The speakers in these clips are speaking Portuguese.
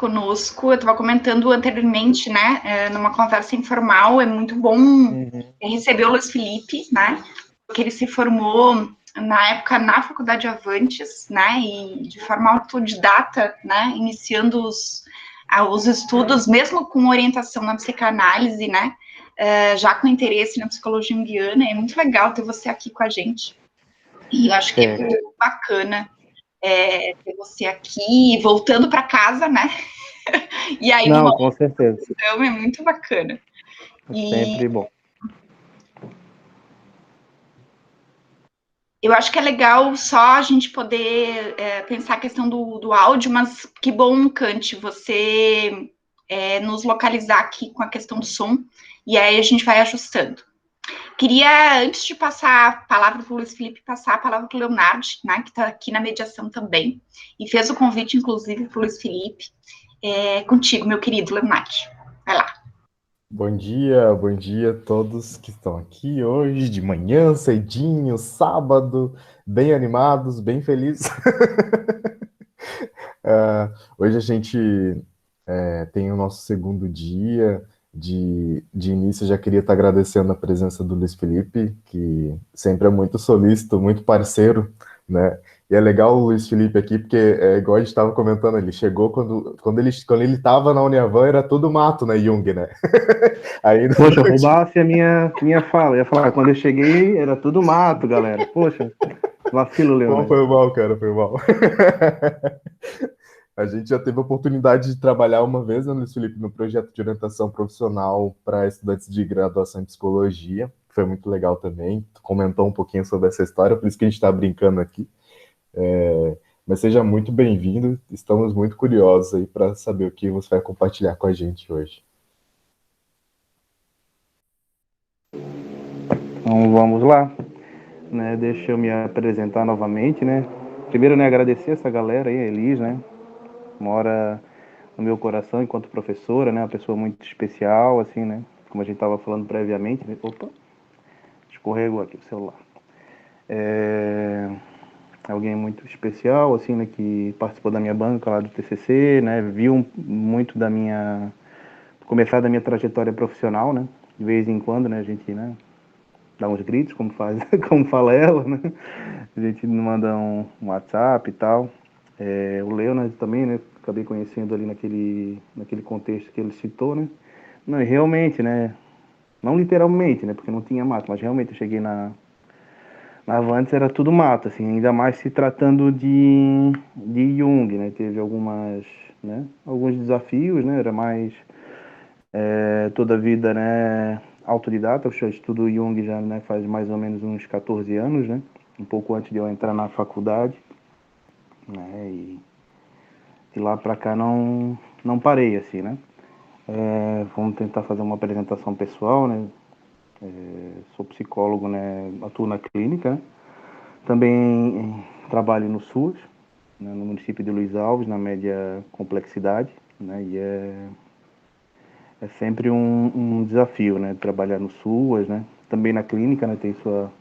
conosco. Eu estava comentando anteriormente, né, numa conversa informal, é muito bom receber o Luiz Felipe, né, porque ele se formou na época na Faculdade Avantes, né, e de forma autodidata, né, iniciando os estudos, mesmo com orientação na psicanálise, né, já com interesse na psicologia junguiana. É muito legal ter você aqui com a gente. E eu acho que é muito bacana ter você aqui, voltando para casa, né? E aí, não, com certeza. É muito bacana. É sempre bom. Eu acho que é legal só a gente poder pensar a questão do áudio, mas que bom, Cante, você nos localizar aqui com a questão do som, e aí a gente vai ajustando. Queria, antes de passar a palavra para o Luiz Felipe, passar a palavra para o Leonardo, né, que está aqui na mediação também, e fez o convite, inclusive, para o Luiz Felipe. Contigo, meu querido Leonardo. Vai lá. Bom dia a todos que estão aqui hoje, de manhã, cedinho, sábado, bem animados, bem felizes. Hoje a gente tem o nosso segundo dia de início. Já queria estar agradecendo a presença do Luiz Felipe, que sempre é muito solícito, muito parceiro, né? E é legal o Luiz Felipe aqui, porque igual a gente estava comentando, ele chegou quando ele estava na Uniavan, era tudo mato, né, Jung, né? Ainda Poxa, roubasse a minha fala. Eu ia falar, quando eu cheguei, era tudo mato, galera. Poxa, vacilo, Leonardo. Foi mal, cara, foi mal. A gente já teve a oportunidade de trabalhar uma vez, né, Luiz Felipe, no projeto de orientação profissional para estudantes de graduação em psicologia, que foi muito legal também. Tu comentou um pouquinho sobre essa história, por isso que a gente está brincando aqui. Mas seja muito bem-vindo, estamos muito curiosos aí para saber o que você vai compartilhar com a gente hoje. Então vamos lá, né? Deixa eu me apresentar novamente, né? Primeiro, né, agradecer essa galera aí, a Elis, né? Mora no meu coração enquanto professora, né? Uma pessoa muito especial, assim, né? Como a gente estava falando previamente. Né? Opa, escorregou aqui o celular. Alguém muito especial, assim, né? Que participou da minha banca lá do TCC, né? Viu muito da minha... Começar da minha trajetória profissional, né? De vez em quando, né? A gente, né? Dá uns gritos, como fala ela, né? A gente manda um WhatsApp e tal. O Leonard também, né? Acabei conhecendo ali naquele contexto que ele citou, né? Não, e realmente, né? Não literalmente, né? Porque não tinha mato, mas realmente eu cheguei na Avantes, era tudo mato, assim, ainda mais se tratando de Jung, né? Teve alguns desafios, né? Era mais toda a vida, né? Autodidata. Eu estudo Jung já, né? Faz mais ou menos uns 14 anos, né? Um pouco antes de eu entrar na faculdade, né? E de lá pra cá não parei, assim, né? Vamos tentar fazer uma apresentação pessoal, né? Sou psicólogo, né? Atuo na clínica, né? Também trabalho no SUS, né? No município de Luiz Alves, na média complexidade, né? E é sempre um desafio, né? Trabalhar no SUS, né? Também na clínica, né? Tem sua...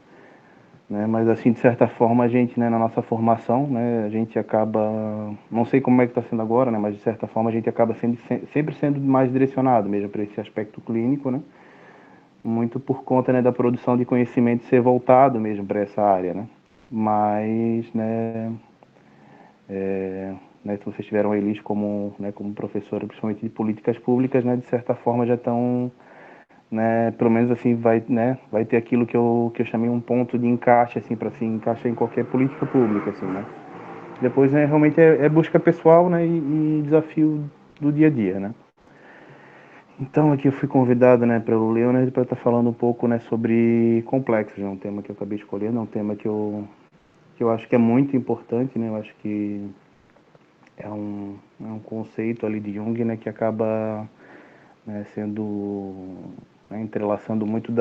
Né? Mas assim, de certa forma, a gente, né, na nossa formação, né, a gente acaba, não sei como é que está sendo agora, né, mas de certa forma a gente acaba sempre sendo mais direcionado mesmo para esse aspecto clínico, né, muito por conta, né, da produção de conhecimento ser voltado mesmo para essa área, né, mas, se vocês tiveram a Elis como professora, principalmente de políticas públicas, né, de certa forma já estão, né, pelo menos assim vai ter aquilo que eu chamei um ponto de encaixe, assim, para se encaixar em qualquer política pública, assim, né. Depois, né, realmente é busca pessoal, né, e desafio do dia a dia, né. Então aqui eu fui convidado, né, pelo Leonard para estar falando um pouco, né, sobre complexos, né, um tema que eu acabei escolhendo, é um tema que eu acho que é muito importante, né, eu acho que é um conceito ali de Jung, né, que acaba, né, sendo, né, entrelaçando muito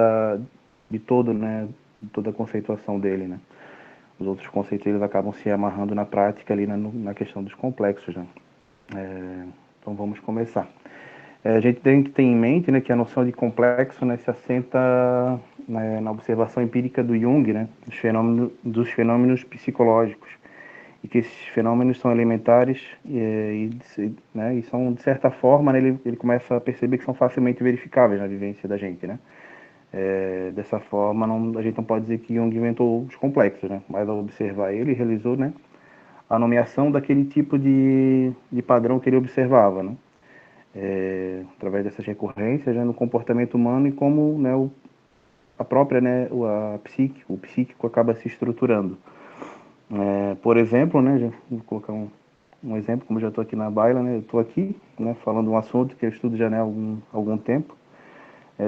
de todo, né, de toda a conceituação dele, né. Os outros conceitos eles acabam se amarrando na prática ali na questão dos complexos, né. Então vamos começar. A gente tem que ter em mente, né, que a noção de complexo, né, se assenta, né, na observação empírica do Jung, né, dos fenômenos psicológicos. e que esses fenômenos são elementares né, e são, de certa forma, né, ele começa a perceber que são facilmente verificáveis na vivência da gente, né? Dessa forma, a gente não pode dizer que Jung inventou os complexos, né? Mas ao observar ele realizou, né, a nomeação daquele tipo de padrão que ele observava, né? Através dessas recorrências, né, no comportamento humano e como, né, a própria, né, o psíquico acaba se estruturando. Por exemplo, né, vou colocar um exemplo, como eu já estou aqui na baila, né, eu estou aqui, né, falando um assunto que eu estudo já, né, há algum tempo,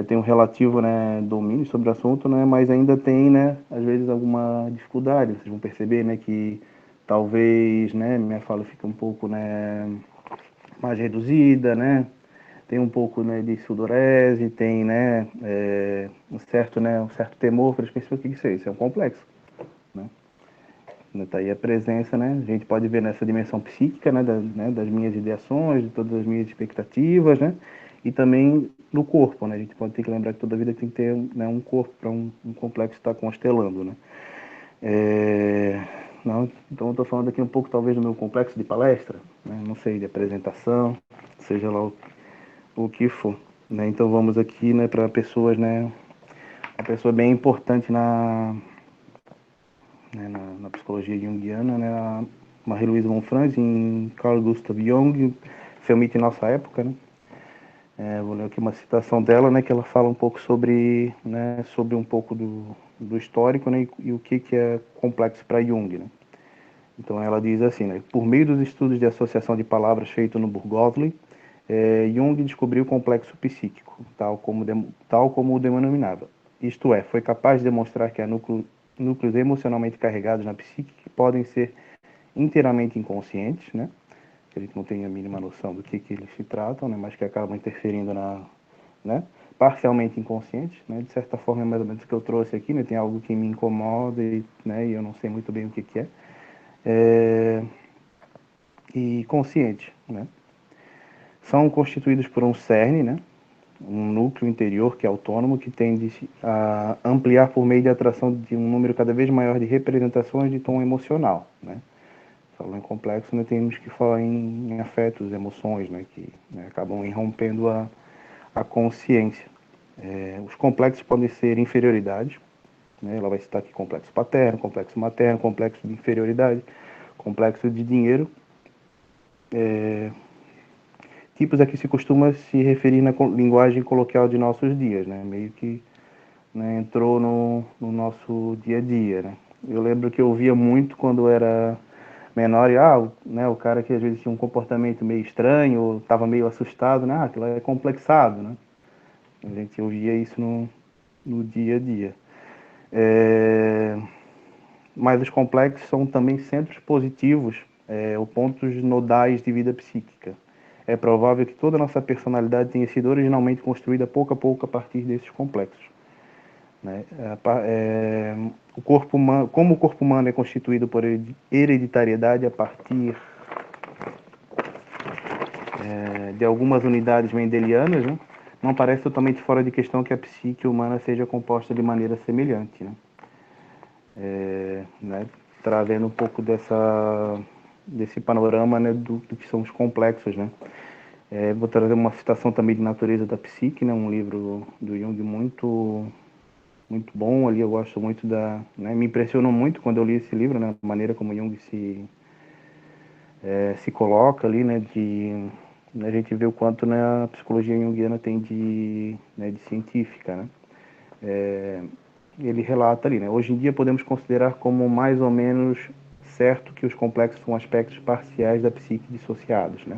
tenho um relativo, né, domínio sobre o assunto, né, mas ainda tem, né, às vezes alguma dificuldade. Vocês vão perceber, né, que talvez, né, minha fala fica um pouco, né, mais reduzida, né, tem um pouco, né, de sudorese, tem, né, um certo temor para as pessoas. O que isso é? Isso é um complexo, né? Tá aí a presença, né? A gente pode ver nessa dimensão psíquica, né, das minhas ideações, de todas as minhas expectativas, né? E também no corpo, né? A gente pode ter que lembrar que toda vida tem que ter, né, um corpo para um complexo estar constelando, né? Não, então eu estou falando aqui um pouco talvez do meu complexo de palestra, né? Não sei, de apresentação, seja lá o que for, né? Então vamos aqui, né, para pessoas, né? Uma pessoa bem importante na psicologia junguiana, né, a Marie-Louise von Franz, em Carl Gustav Jung, seu mito em nossa época, né. Vou ler aqui uma citação dela, né, que ela fala um pouco sobre, né, sobre um pouco do histórico, né, e o que é complexo para Jung, né. Então ela diz assim, né, por meio dos estudos de associação de palavras feito no Burgosli, Jung descobriu o complexo psíquico, tal como o denominava. Isto é, foi capaz de demonstrar que há núcleos emocionalmente carregados na psique que podem ser inteiramente inconscientes, né? Que a gente não tem a mínima noção do que eles se tratam, né? Mas que acabam interferindo né? Parcialmente inconscientes, né? De certa forma é mais ou menos o que eu trouxe aqui, né? Tem algo que me incomoda né? E eu não sei muito bem o que é. E consciente, né? São constituídos por um cerne, né? Um núcleo interior que é autônomo, que tende a ampliar por meio de atração de um número cada vez maior de representações de tom emocional, né? Falando em complexo, né, temos que falar em afetos, emoções, né, que, né, acabam irrompendo a consciência. Os complexos podem ser inferioridade, né? Ela vai citar aqui complexo paterno, complexo materno, complexo de inferioridade, complexo de dinheiro, tipos a que se costuma se referir na linguagem coloquial de nossos dias, né? Meio que, né, entrou no nosso dia a dia, né? Eu lembro que eu via muito quando era menor e, né, o cara que às vezes tinha um comportamento meio estranho, ou estava meio assustado, né? Aquilo é complexado, né? A gente ouvia isso no dia a dia. Mas os complexos são também centros positivos, ou pontos nodais de vida psíquica. É provável que toda a nossa personalidade tenha sido originalmente construída pouco a pouco a partir desses complexos, né? Como o corpo humano é constituído por hereditariedade a partir de algumas unidades mendelianas, né? Não parece totalmente fora de questão que a psique humana seja composta de maneira semelhante, né? Né? Trazendo um pouco desse panorama, né, do que são os complexos, né? Vou trazer uma citação também de Natureza da Psique, né? Um livro do Jung muito bom ali. Eu gosto muito né? Me impressionou muito quando eu li esse livro, né? A maneira como Jung se coloca ali, né? A gente vê o quanto, né, a psicologia junguiana tem né, de científica, né? Ele relata ali, né? Hoje em dia podemos considerar como mais ou menos certo que os complexos são aspectos parciais da psique dissociados, né?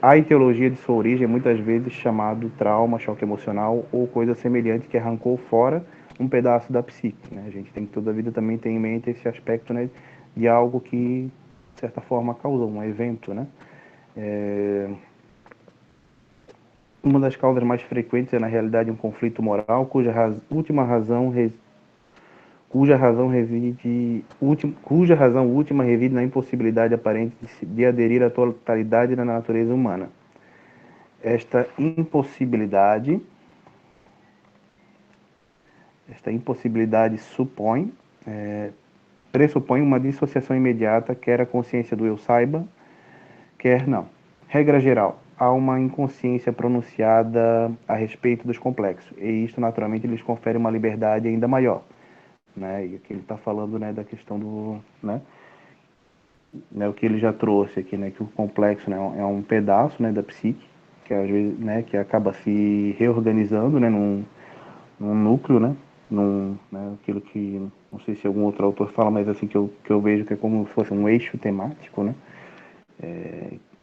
A etiologia de sua origem é muitas vezes chamado trauma, choque emocional ou coisa semelhante que arrancou fora um pedaço da psique, né? A gente tem que toda a vida também ter em mente esse aspecto, né, de algo que, de certa forma, causou um evento, né? Uma das causas mais frequentes é, na realidade, um conflito moral cuja razão última reside na impossibilidade aparente de aderir à totalidade da natureza humana. Esta impossibilidade supõe pressupõe uma dissociação imediata, quer a consciência do eu saiba, quer não. Regra geral, há uma inconsciência pronunciada a respeito dos complexos, e isto naturalmente lhes confere uma liberdade ainda maior, né? E aqui ele está falando, né, da questão do, né, o que ele já trouxe aqui, né, que o complexo, né, é um pedaço, né, da psique, que às vezes, né, que acaba se reorganizando, né, num núcleo, né, aquilo que, não sei se algum outro autor fala, mas assim que eu vejo que é como se fosse um eixo temático, né,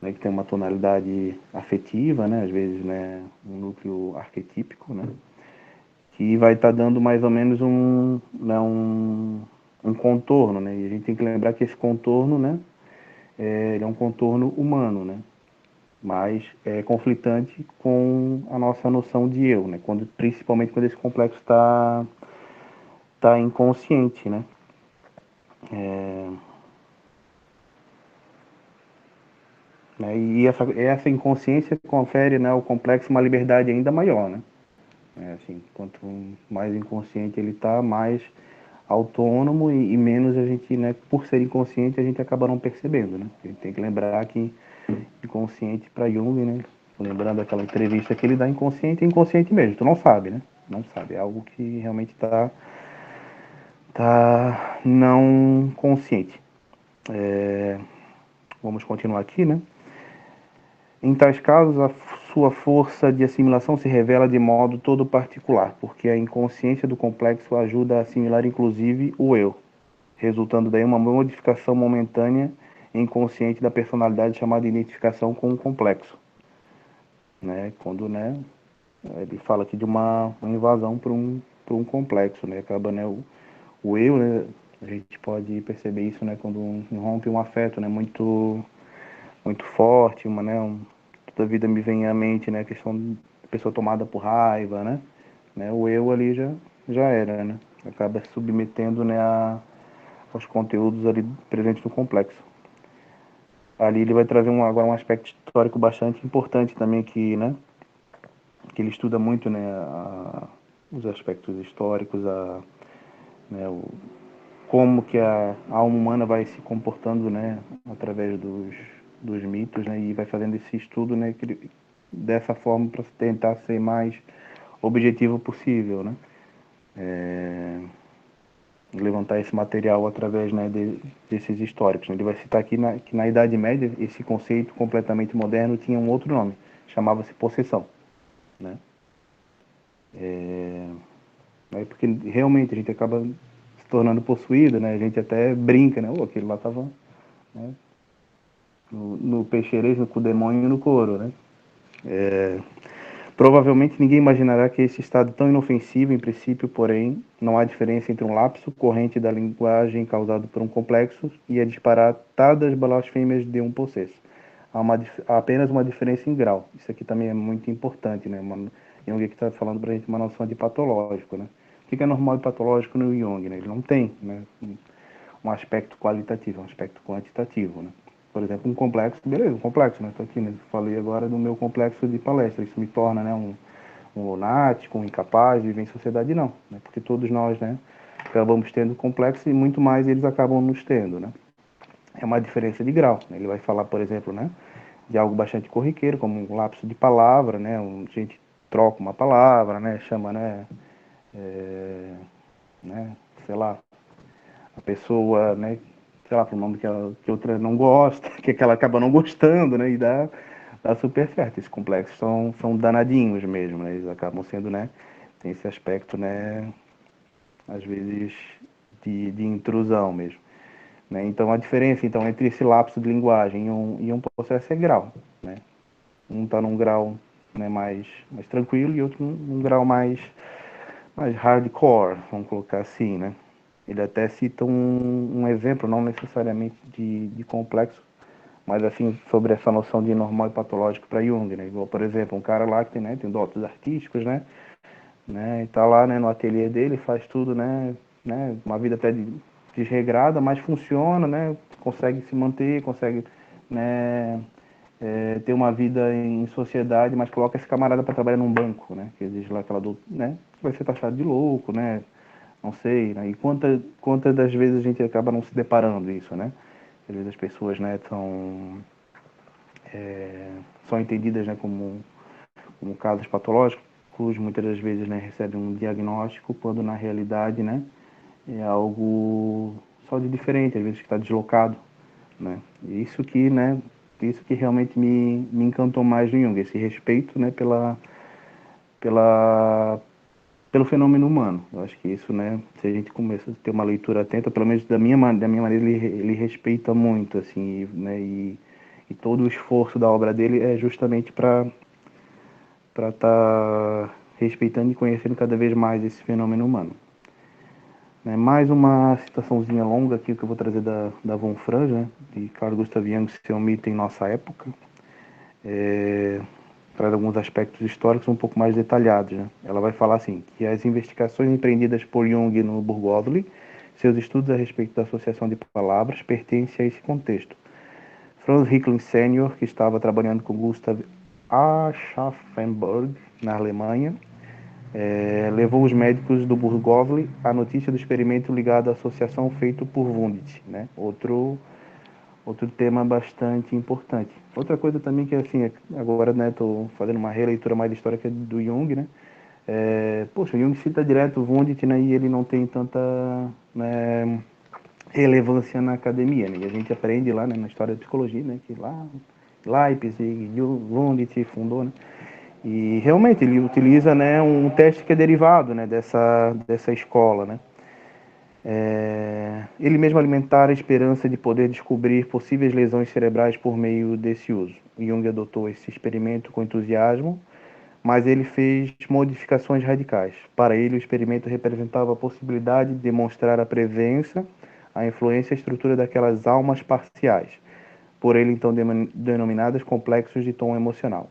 que tem uma tonalidade afetiva, né, às vezes, né, um núcleo arquetípico, né, que vai estar dando mais ou menos um contorno, né, e a gente tem que lembrar que esse contorno, né, ele é um contorno humano, né, mas é conflitante com a nossa noção de eu, né, principalmente quando esse complexo tá inconsciente, né. E essa inconsciência confere, né, ao complexo uma liberdade ainda maior, né. Assim, quanto mais inconsciente ele está, mais autônomo e menos a gente, né, por ser inconsciente, a gente acaba não percebendo, né. A gente tem que lembrar que inconsciente para Jung, né, lembrando aquela entrevista que ele dá, inconsciente é inconsciente mesmo, tu não sabe, né, não sabe, é algo que realmente tá não consciente. Vamos continuar aqui, né. Em tais casos, a sua força de assimilação se revela de modo todo particular, porque a inconsciência do complexo ajuda a assimilar inclusive o eu, resultando daí uma modificação momentânea e inconsciente da personalidade chamada identificação com o complexo. Né? Quando, né, ele fala aqui de uma invasão para um complexo, né? Acaba, né, o eu, né, a gente pode perceber isso, né, quando rompe um afeto, né, muito forte, toda a vida me vem à mente, né, a questão de pessoa tomada por raiva, né, o eu ali já era, né, acaba se submetendo, né, aos conteúdos ali presentes no complexo. Ali ele vai trazer agora um aspecto histórico bastante importante também que, né, que ele estuda muito, né, os aspectos históricos, né, como que a alma humana vai se comportando, né, através dos mitos, né, e vai fazendo esse estudo, né, dessa forma para tentar ser mais objetivo possível, né, levantar esse material através, né, desses históricos. Ele vai citar aqui que na Idade Média esse conceito completamente moderno tinha um outro nome, chamava-se possessão, né, porque realmente a gente acaba se tornando possuído, né, a gente até brinca, né, aquele lá estava, né, no peixeiro, com o demônio e no couro, né. Provavelmente ninguém imaginará que esse estado tão inofensivo, em princípio, porém, não há diferença entre um lapso corrente da linguagem causado por um complexo e a disparatadas blasfêmias de um possesso. Há apenas uma diferença em grau. Isso aqui também é muito importante, né? Jung aqui está falando para a gente uma noção de patológico, né? O que é normal e patológico no Jung, né? Ele não tem, né, um aspecto qualitativo, um aspecto quantitativo, né? Por exemplo, um complexo, beleza, um complexo, né? Estou aqui, né? Falei agora do meu complexo de palestra, isso me torna, né, um lunático, um incapaz de viver em sociedade, não, né? Porque todos nós, né, acabamos tendo complexo e muito mais eles acabam nos tendo, né? É uma diferença de grau, né? Ele vai falar, por exemplo, né, de algo bastante corriqueiro, como um lapso de palavra, né? A gente troca uma palavra, né? Chama, né, né, sei lá, a pessoa, né, sei lá, por um nome que outra não gosta, que ela acaba não gostando, né, e dá super certo. Esses complexos são danadinhos mesmo, né, eles acabam sendo, né, tem esse aspecto, né, às vezes de intrusão mesmo. Né. Então, a diferença então, entre esse lapso de linguagem e um processo é grau. Né. Um está num grau, né, mais tranquilo e outro num grau mais hardcore, vamos colocar assim, né. Ele até cita um exemplo, não necessariamente de complexo, mas assim, sobre essa noção de normal e patológico para Jung, né? Igual, por exemplo, um cara lá que tem, né, tem dotes artísticos, né, e tá lá, né, no ateliê dele, faz tudo, né, uma vida até desregrada, mas funciona, né, consegue se manter, consegue, né, ter uma vida em sociedade, mas coloca esse camarada para trabalhar num banco, né, que exige lá aquela, né, vai ser taxado de louco, né, Não sei, né? E quantas das vezes a gente acaba não se deparando isso, né? Às vezes as pessoas, né, são entendidas, né, como casos patológicos, muitas das vezes, né, recebem um diagnóstico, quando na realidade, né, é algo só de diferente, às vezes que está deslocado, né? Isso que realmente me encantou mais no Jung, esse respeito, né, pela, pelo fenômeno humano. Eu acho que isso, né, se a gente começa a ter uma leitura atenta, pelo menos da minha maneira, ele respeita muito, assim, né, e todo o esforço da obra dele é justamente para estar respeitando e conhecendo cada vez mais esse fenômeno humano. Né, mais uma citaçãozinha longa aqui que eu vou trazer da Von Franz, né, de Carl Gustav Jung, Seu Mito em Nossa Época. Traz alguns aspectos históricos um pouco mais detalhados. Né? Ela vai falar assim, que as investigações empreendidas por Jung no Burgosli, seus estudos a respeito da associação de palavras, pertencem a esse contexto. Franz Hickling Sr., que estava trabalhando com Gustav Aschaffenburg, na Alemanha, levou os médicos do Burgosli à notícia do experimento ligado à associação feito por Wundt, né? Outro tema bastante importante. Outra coisa também que, assim, agora, né, tô fazendo uma releitura mais histórica do Jung, né? Poxa, o Jung cita direto o Wundt, né, e ele não tem tanta, né, relevância na academia, né? E a gente aprende lá, né, na história da psicologia, né, que lá Leipzig, Wundt fundou, né? E realmente ele utiliza, né, um teste que é derivado, né, dessa escola, né? Ele mesmo alimentar a esperança de poder descobrir possíveis lesões cerebrais por meio desse uso. Jung adotou esse experimento com entusiasmo, mas ele fez modificações radicais. Para ele, o experimento representava a possibilidade de demonstrar a presença, a influência e a estrutura daquelas almas parciais, por ele então denominadas complexos de tom emocional.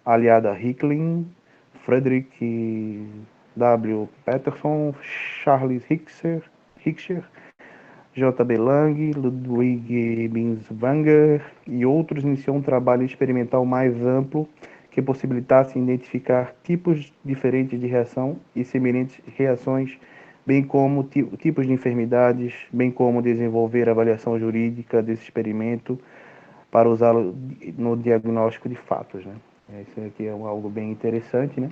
Aliado a Hickling, Frederick W. Peterson, Charles Hickscher, J.B. Lang, Ludwig Binswanger e outros, iniciou um trabalho experimental mais amplo que possibilitasse identificar tipos diferentes de reação e semelhantes reações, bem como tipos de enfermidades, bem como desenvolver a avaliação jurídica desse experimento para usá-lo no diagnóstico de fatos, né? Isso aqui é algo bem interessante, né?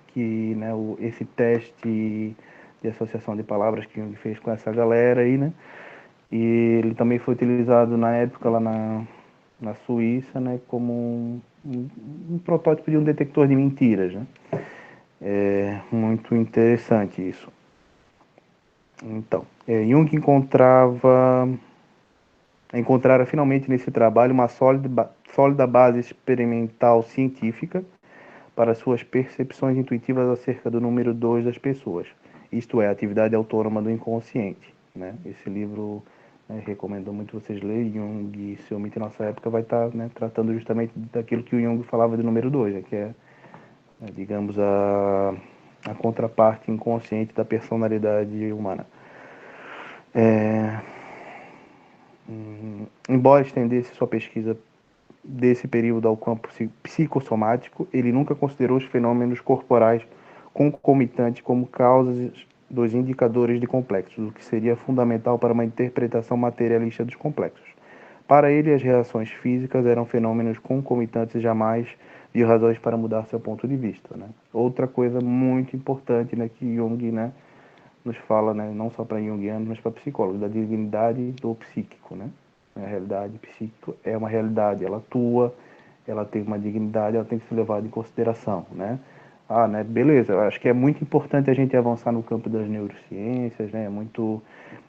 Que, né, esse teste de associação de palavras que Jung fez com essa galera aí, né? E ele também foi utilizado na época lá na Suíça, né, como um protótipo de um detector de mentiras, né? É muito interessante isso. Então, Jung encontrara finalmente nesse trabalho uma sólida base experimental científica para suas percepções intuitivas acerca do número 2 das pessoas, isto é, a atividade autônoma do inconsciente. Né? Esse livro, né, recomendo muito vocês lerem. Jung e Seu Mito em Nossa Época vai estar, né, tratando justamente daquilo que o Jung falava de número 2, né, que é, digamos, a contraparte inconsciente da personalidade humana. Embora estendesse sua pesquisa desse período ao campo psicossomático, ele nunca considerou os fenômenos corporais concomitantes como causas dos indicadores de complexos, o que seria fundamental para uma interpretação materialista dos complexos. Para ele, as reações físicas eram fenômenos concomitantes e jamais viu razões para mudar seu ponto de vista. Né? Outra coisa muito importante, né, que Jung, né, nos fala, né, não só para junguianos, mas para psicólogos, da dignidade do psíquico, né? A realidade psíquica é uma realidade, ela atua, ela tem uma dignidade, ela tem que ser levada em consideração, né? Né, beleza, eu acho que é muito importante a gente avançar no campo das neurociências, né?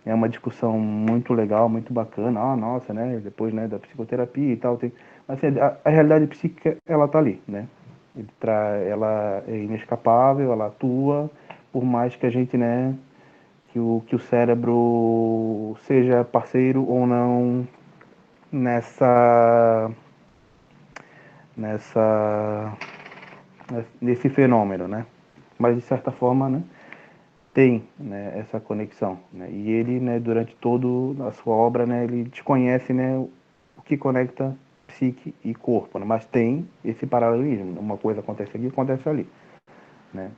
É uma discussão muito legal, muito bacana. Nossa, né? Depois, né, da psicoterapia e tal, mas assim, a realidade psíquica, ela tá ali, né? Ela é inescapável, ela atua, por mais que a gente, né, que o cérebro seja parceiro ou não nessa nessa nesse fenômeno, né? Mas de certa forma, né, tem, né, essa conexão, né? E ele, né, durante todo a sua obra, né, ele desconhece, né, o que conecta psique e corpo, né? Mas tem esse paralelismo, uma coisa acontece aqui, acontece ali, né?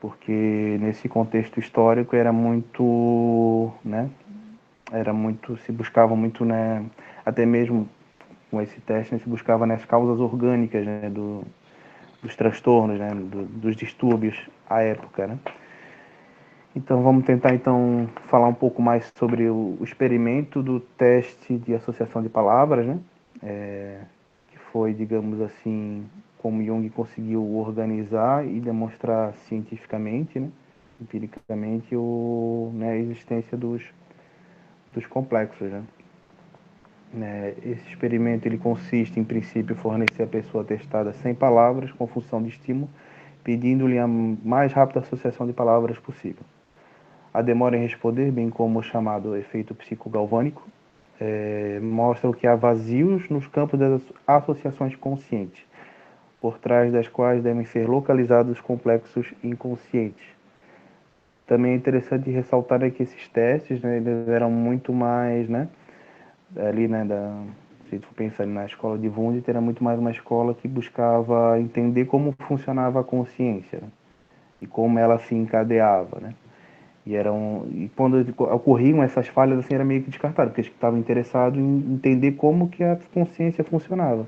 porque nesse contexto histórico era muito, né, se buscava muito, né, até mesmo com esse teste, né, se buscava nas causas orgânicas, né, dos transtornos, né, dos distúrbios à época, né. Então vamos tentar então falar um pouco mais sobre o experimento do teste de associação de palavras, né, que foi, digamos assim, como Jung conseguiu organizar e demonstrar cientificamente, né, empiricamente, a existência dos complexos, né. Esse experimento ele consiste, em princípio, em fornecer à pessoa testada 100 palavras com função de estímulo, pedindo-lhe a mais rápida associação de palavras possível. A demora em responder, bem como o chamado efeito psicogalvânico, mostram que há vazios nos campos das associações conscientes, por trás das quais devem ser localizados complexos inconscientes. Também é interessante ressaltar que esses testes, né, eles eram muito mais, né, ali, né, se tu pensar na escola de Wundt, era muito mais uma escola que buscava entender como funcionava a consciência, né, e como ela se encadeava, né. E quando ocorriam essas falhas, assim, era meio que descartado, porque eles estavam interessados em entender como que a consciência funcionava.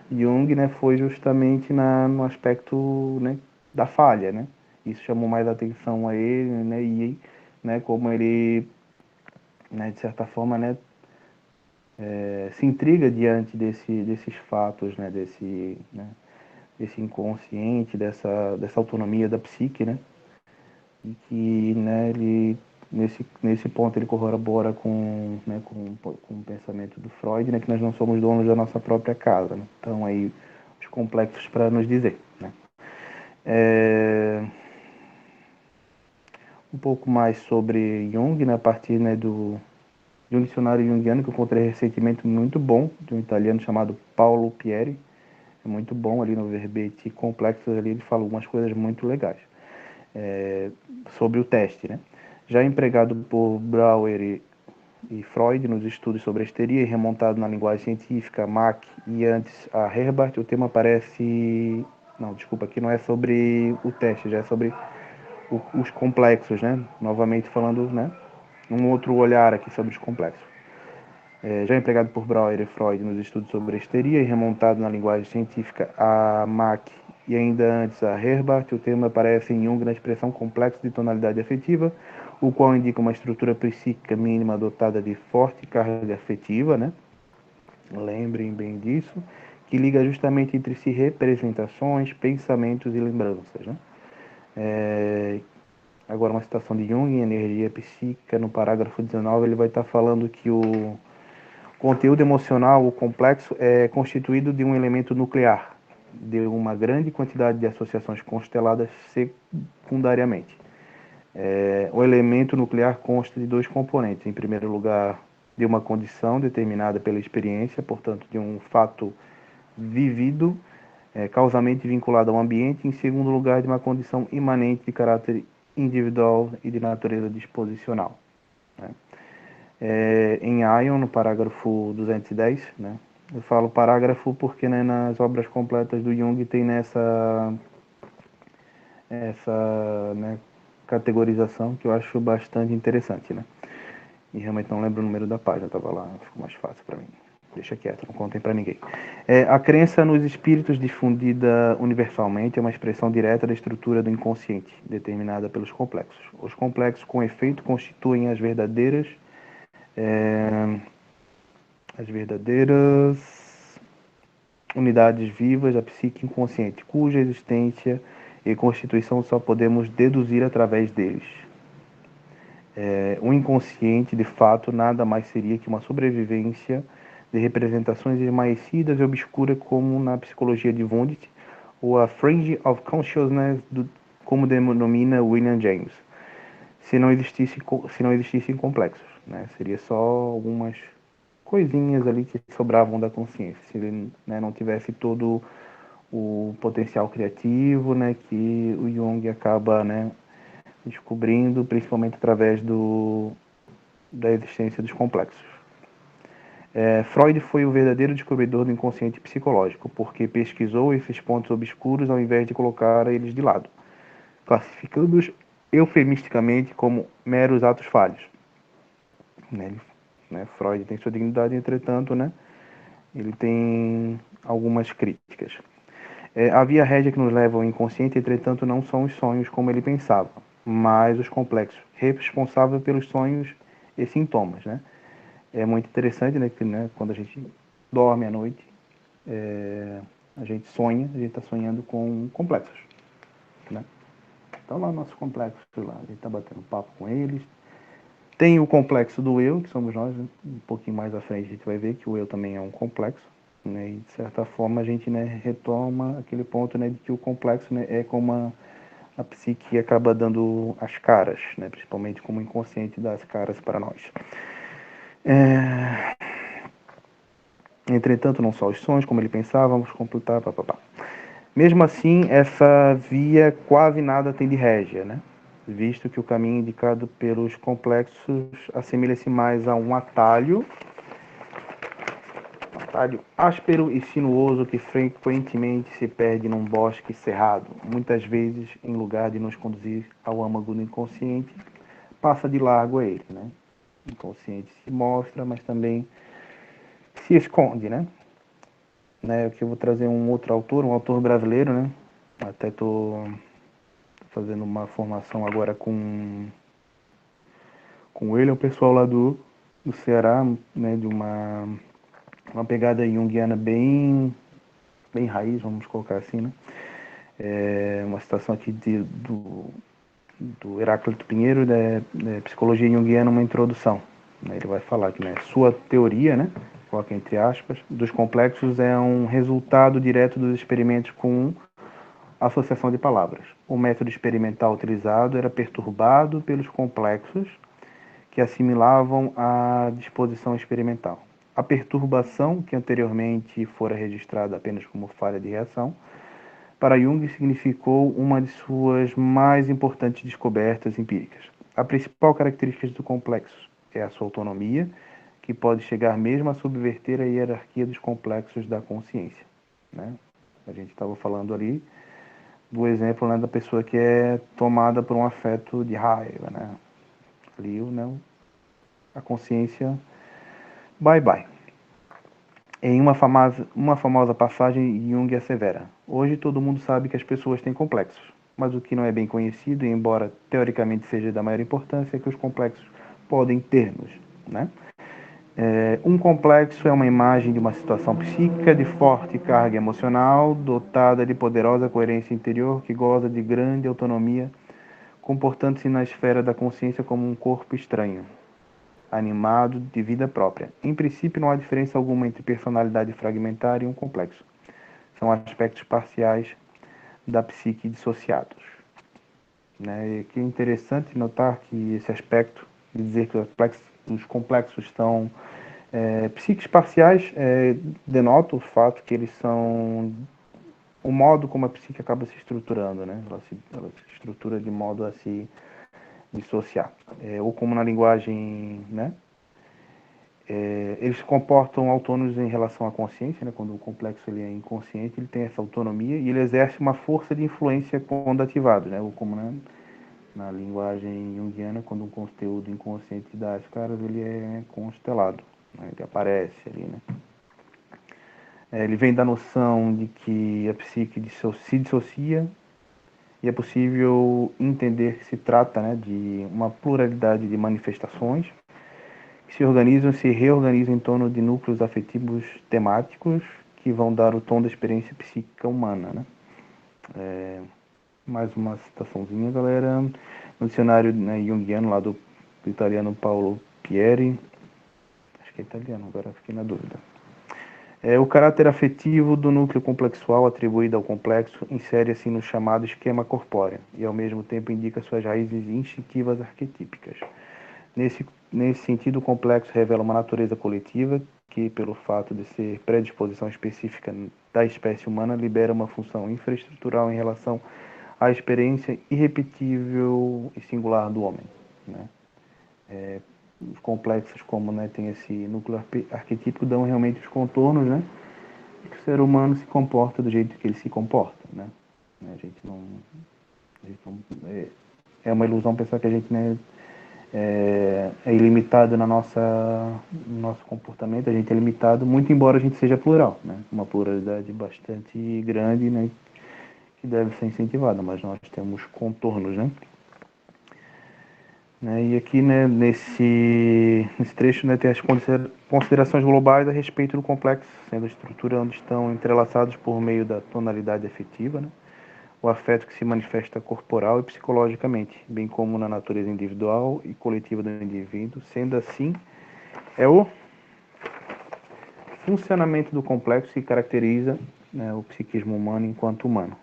Jung, né, foi justamente no aspecto, né, da falha, né. Isso chamou mais atenção a ele, né, e, né, como ele, né, de certa forma, né, se intriga diante desses fatos, né, desse inconsciente, dessa autonomia da psique, né, e que, né, ele nesse ponto ele corrobora com o pensamento do Freud, né, que nós não somos donos da nossa própria casa, né? Então aí os complexos para nos dizer, né? Um pouco mais sobre Jung, né, a partir, né, de um dicionário junguiano que eu encontrei recentemente muito bom, de um italiano chamado Paulo Pieri. É muito bom ali no verbete complexos, ali ele fala algumas coisas muito legais sobre o teste, né? Já empregado por Brauer e Freud nos estudos sobre a histeria e remontado na linguagem científica, Mach e antes a Herbart, o tema parece... Não, desculpa, aqui não é sobre o teste, já é sobre os complexos, né? Novamente falando, né, um outro olhar aqui sobre os complexos. Já empregado por Brauer e Freud nos estudos sobre a histeria e remontado na linguagem científica a Mach e ainda antes a Herbart, o termo aparece em Jung na expressão complexo de tonalidade afetiva, o qual indica uma estrutura psíquica mínima dotada de forte carga afetiva, né? Lembrem bem disso, que liga justamente entre si representações, pensamentos e lembranças, né? Agora uma citação de Jung, em Energia Psíquica, no parágrafo 19, ele vai estar falando que o conteúdo emocional, o complexo, é constituído de um elemento nuclear, de uma grande quantidade de associações consteladas secundariamente. O elemento nuclear consta de dois componentes. Em primeiro lugar, de uma condição determinada pela experiência, portanto, de um fato vivido, causamente vinculado ao ambiente. Em segundo lugar, de uma condição imanente de caráter individual e de natureza disposicional, né? Em Ion, no parágrafo 210, né? Eu falo parágrafo porque, né, nas obras completas do Jung tem essa, né, categorização que eu acho bastante interessante, né? E realmente não lembro o número da página, estava lá, ficou mais fácil para mim. Deixa quieto, não contem para ninguém. A crença nos espíritos difundida universalmente é uma expressão direta da estrutura do inconsciente, determinada pelos complexos. Os complexos, com efeito, constituem as verdadeiras unidades vivas da psique inconsciente, cuja existência e constituição só podemos deduzir através deles. O inconsciente, de fato, nada mais seria que uma sobrevivência de representações esmaecidas e obscuras, como na psicologia de Wundt, ou a fringe of consciousness, como denomina William James, se não existissem complexos, né? Seria só algumas coisinhas ali que sobravam da consciência, se ele, né, não tivesse todo o potencial criativo, né, que o Jung acaba, né, descobrindo, principalmente através da existência dos complexos. Freud foi o verdadeiro descobridor do inconsciente psicológico, porque pesquisou esses pontos obscuros ao invés de colocar eles de lado. classificando-os eufemisticamente como meros atos falhos. Freud tem sua dignidade, entretanto, ele tem algumas críticas. A via régia que nos leva ao inconsciente, entretanto, não são os sonhos como ele pensava, mas os complexos, responsáveis pelos sonhos e sintomas. É muito interessante que quando a gente dorme à noite, a gente está sonhando com complexos. Então lá nossos complexos, lá, a gente está batendo papo com eles. Tem o complexo do eu, que somos nós, um pouquinho mais à frente a gente vai ver que o eu também é um complexo, e de certa forma a gente retoma aquele ponto de que o complexo é como a psique acaba dando as caras, principalmente como o inconsciente dá as caras para nós. Entretanto, não só os sonhos, como ele pensava, vamos completar, papapá. Mesmo assim, essa via quase nada tem de régia, visto que o caminho indicado pelos complexos assemelha-se mais a um atalho áspero e sinuoso que frequentemente se perde num bosque cerrado, muitas vezes, em lugar de nos conduzir ao âmago do inconsciente, passa de largo a ele. O inconsciente se mostra, mas também se esconde. Aqui eu vou trazer um outro autor, um autor brasileiro, até estou fazendo uma formação agora com ele, é o pessoal lá do Ceará, de uma pegada junguiana bem raiz, vamos colocar assim, É uma citação aqui do Heráclito Pinheiro, Psicologia Junguiana, uma introdução. Ele vai falar que sua teoria, coloca entre aspas, dos complexos é um resultado direto dos experimentos com associação de palavras. O método experimental utilizado era perturbado pelos complexos que assimilavam a disposição experimental. A perturbação, que anteriormente fora registrada apenas como falha de reação, para Jung significou uma de suas mais importantes descobertas empíricas. A principal característica do complexo é a sua autonomia, que pode chegar mesmo a subverter a hierarquia dos complexos da consciência. A gente estava falando ali do exemplo da pessoa que é tomada por um afeto de raiva. Ali a consciência, bye. Em uma famosa passagem, Jung assevera: hoje todo mundo sabe que as pessoas têm complexos, mas o que não é bem conhecido, e embora teoricamente seja da maior importância, é que os complexos podem ter-nos. Um complexo é uma imagem de uma situação psíquica de forte carga emocional, dotada de poderosa coerência interior, que goza de grande autonomia, comportando-se na esfera da consciência como um corpo estranho, animado de vida própria. Em princípio, não há diferença alguma entre personalidade fragmentar e um complexo. São aspectos parciais da psique dissociados. E que é interessante notar que esse aspecto de dizer que os complexos são psiques parciais denota o fato que eles são o modo como a psique acaba se estruturando, ela se estrutura de modo a se dissociar. Ou como na linguagem, eles se comportam autônomos em relação à consciência, quando o complexo ele é inconsciente, ele tem essa autonomia e ele exerce uma força de influência quando ativado, ou como na linguagem junguiana, quando um conteúdo inconsciente dá as caras, ele é constelado, ele aparece ali, ele vem da noção de que a psique se dissocia e é possível entender que se trata de uma pluralidade de manifestações que se organizam e se reorganizam em torno de núcleos afetivos temáticos que vão dar o tom da experiência psíquica humana. Mais uma citaçãozinha, galera. No dicionário junguiano, lá do italiano Paolo Pieri, acho que é italiano, agora fiquei na dúvida. O caráter afetivo do núcleo complexual atribuído ao complexo insere-se no chamado esquema corpóreo e, ao mesmo tempo, indica suas raízes instintivas arquetípicas. Nesse sentido, o complexo revela uma natureza coletiva que, pelo fato de ser predisposição específica da espécie humana, libera uma função infraestrutural em relação à experiência irrepetível e singular do homem. Os complexos, como tem esse núcleo arquetípico, dão realmente os contornos, que o ser humano se comporta do jeito que ele se comporta. A gente É uma ilusão pensar que a gente, né, é ilimitado no nosso comportamento, a gente é limitado, muito embora a gente seja plural, né? Uma pluralidade bastante grande, né, que deve ser incentivada, mas nós temos contornos, né? E aqui, né, nesse trecho, né, tem as considerações globais a respeito do complexo, sendo a estrutura onde estão entrelaçados por meio da tonalidade afetiva, né? O afeto que se manifesta corporal e psicologicamente, bem como na natureza individual e coletiva do indivíduo. Sendo assim, é o funcionamento do complexo que caracteriza, né, o psiquismo humano enquanto humano,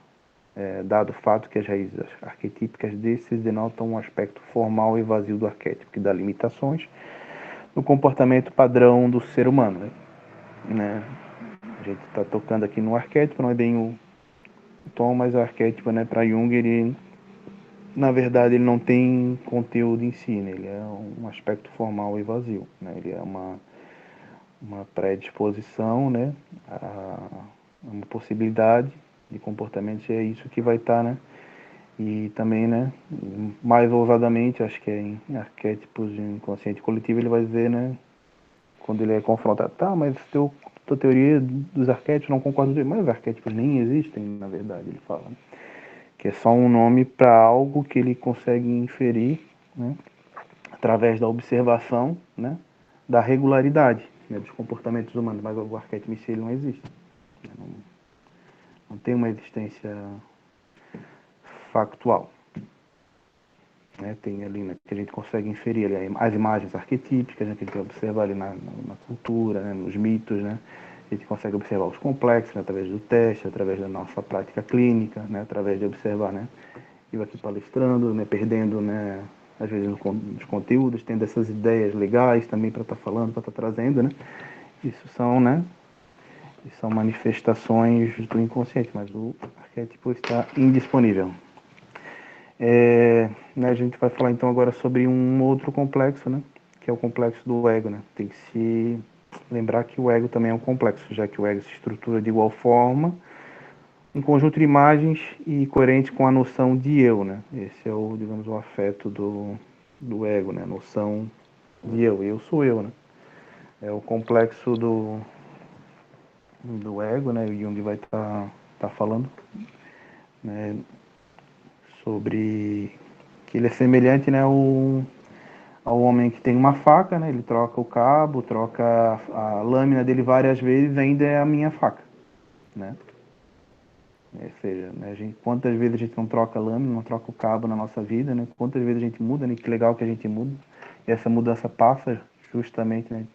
dado o fato que as raízes arquetípicas desses denotam um aspecto formal e vazio do arquétipo, que dá limitações no comportamento padrão do ser humano. Né? A gente está tocando aqui no arquétipo, não é bem o tom, mas o arquétipo, né, para Jung, ele, na verdade, ele não tem conteúdo em si, né? Ele é um aspecto formal e vazio, né? Ele é uma predisposição, né, a uma possibilidade de comportamento, e é isso que vai estar, né? E também, né, mais ousadamente, acho que é em arquétipos de inconsciente coletivo, ele vai dizer, né, quando ele é confrontado, tá, mas tua teoria dos arquétipos não concordo com isso, mas os arquétipos nem existem, na verdade, ele fala, né? Que é só um nome para algo que ele consegue inferir, né, através da observação, né, da regularidade, né, dos comportamentos humanos, mas o arquétipo em si ele não existe. Não tem uma existência factual. Né? Tem ali, né, que a gente consegue inferir ali, as imagens arquetípicas, né, que a gente observa ali na cultura, né, nos mitos, né? A gente consegue observar os complexos, né, através do teste, através da nossa prática clínica, né, através de observar, né, eu aqui palestrando, né, perdendo, né, às vezes nos conteúdos, tendo essas ideias legais também para estar falando, para estar trazendo, né? Isso são, né, são manifestações do inconsciente, mas o arquétipo está indisponível. Né, a gente vai falar então agora sobre um outro complexo, né, que é o complexo do ego, né? Tem que se lembrar que o ego também é um complexo, já que o ego se estrutura de igual forma, um conjunto de imagens e coerente com a noção de eu, né? Esse é o, digamos, o afeto do ego, né? A noção de eu sou eu, né? É o complexo do ego, né? O Jung vai tá falando, né, sobre que ele é semelhante, né, ao homem que tem uma faca, né? Ele troca o cabo, troca a lâmina dele várias vezes, ainda é a minha faca, né? Ou seja, né, quantas vezes a gente não troca a lâmina, não troca o cabo na nossa vida, né? Quantas vezes a gente muda, né? Que legal que a gente muda. E essa mudança passa justamente, né,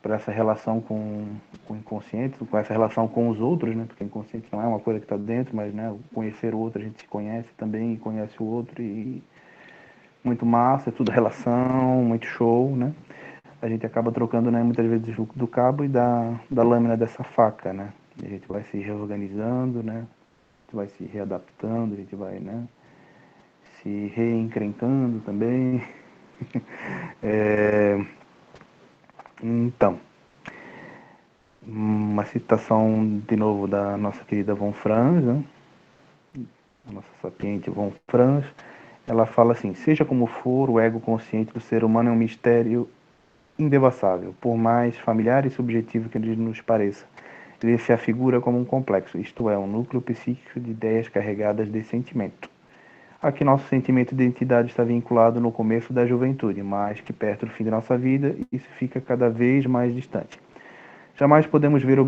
por essa relação com o inconsciente, com essa relação com os outros, né? Porque o inconsciente não é uma coisa que está dentro, mas, né, conhecer o outro, a gente se conhece também, conhece o outro e muito massa, é tudo relação, muito show, né? A gente acaba trocando, né, muitas vezes do cabo e da lâmina dessa faca, né? E a gente vai se reorganizando, né? A gente vai se readaptando, a gente vai, né, se reencrencando também. Então, uma citação de novo da nossa querida Von Franz, né? A nossa sapiente Von Franz, ela fala assim: seja como for, o ego consciente do ser humano é um mistério indevassável, por mais familiar e subjetivo que ele nos pareça. Ele se afigura como um complexo, isto é, um núcleo psíquico de ideias carregadas de sentimento. Aqui nosso sentimento de identidade está vinculado no começo da juventude, mas que perto do fim de nossa vida, isso fica cada vez mais distante. Jamais podemos ver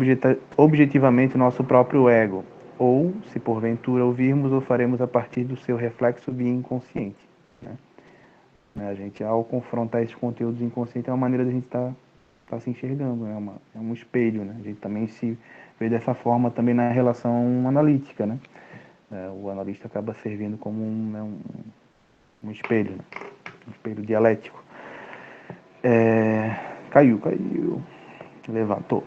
objetivamente nosso próprio ego, ou, se porventura ouvirmos, o faremos a partir do seu reflexo via inconsciente. Né? A gente, ao confrontar esses conteúdos inconscientes, é uma maneira de a gente estar se enxergando, né? É um espelho, né? A gente também se vê dessa forma também na relação analítica, né? O analista acaba servindo como um espelho, né? Um espelho dialético. Caiu, levantou.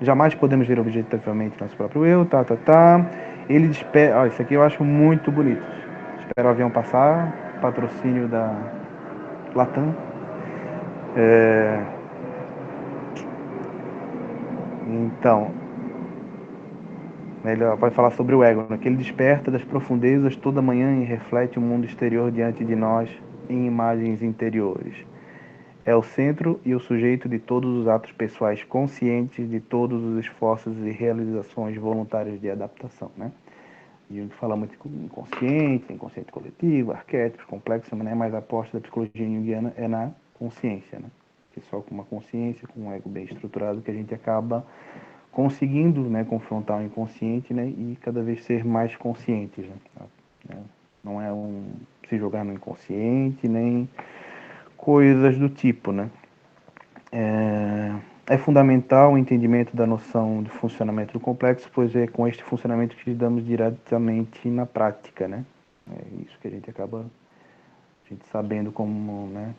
Jamais podemos ver objetivamente nosso próprio eu, Ele espera, isso aqui eu acho muito bonito. Espera o avião passar, patrocínio da Latam. Então, Melhor, vai falar sobre o ego, né? Que ele desperta das profundezas toda manhã e reflete o mundo exterior diante de nós em imagens interiores. É o centro e o sujeito de todos os atos pessoais conscientes, de todos os esforços e realizações voluntárias de adaptação, né? E a gente fala muito inconsciente, inconsciente coletivo, arquétipos, complexos, né? Mas a aposta da psicologia junguiana é na consciência, né? Que só com uma consciência, com um ego bem estruturado, que a gente acaba conseguindo, né, confrontar o inconsciente, né, e cada vez ser mais conscientes, né? Não é se jogar no inconsciente, nem coisas do tipo, né? É fundamental o entendimento da noção do funcionamento do complexo, pois é com este funcionamento que lidamos diretamente na prática, né? É isso que a gente acaba sabendo como, né,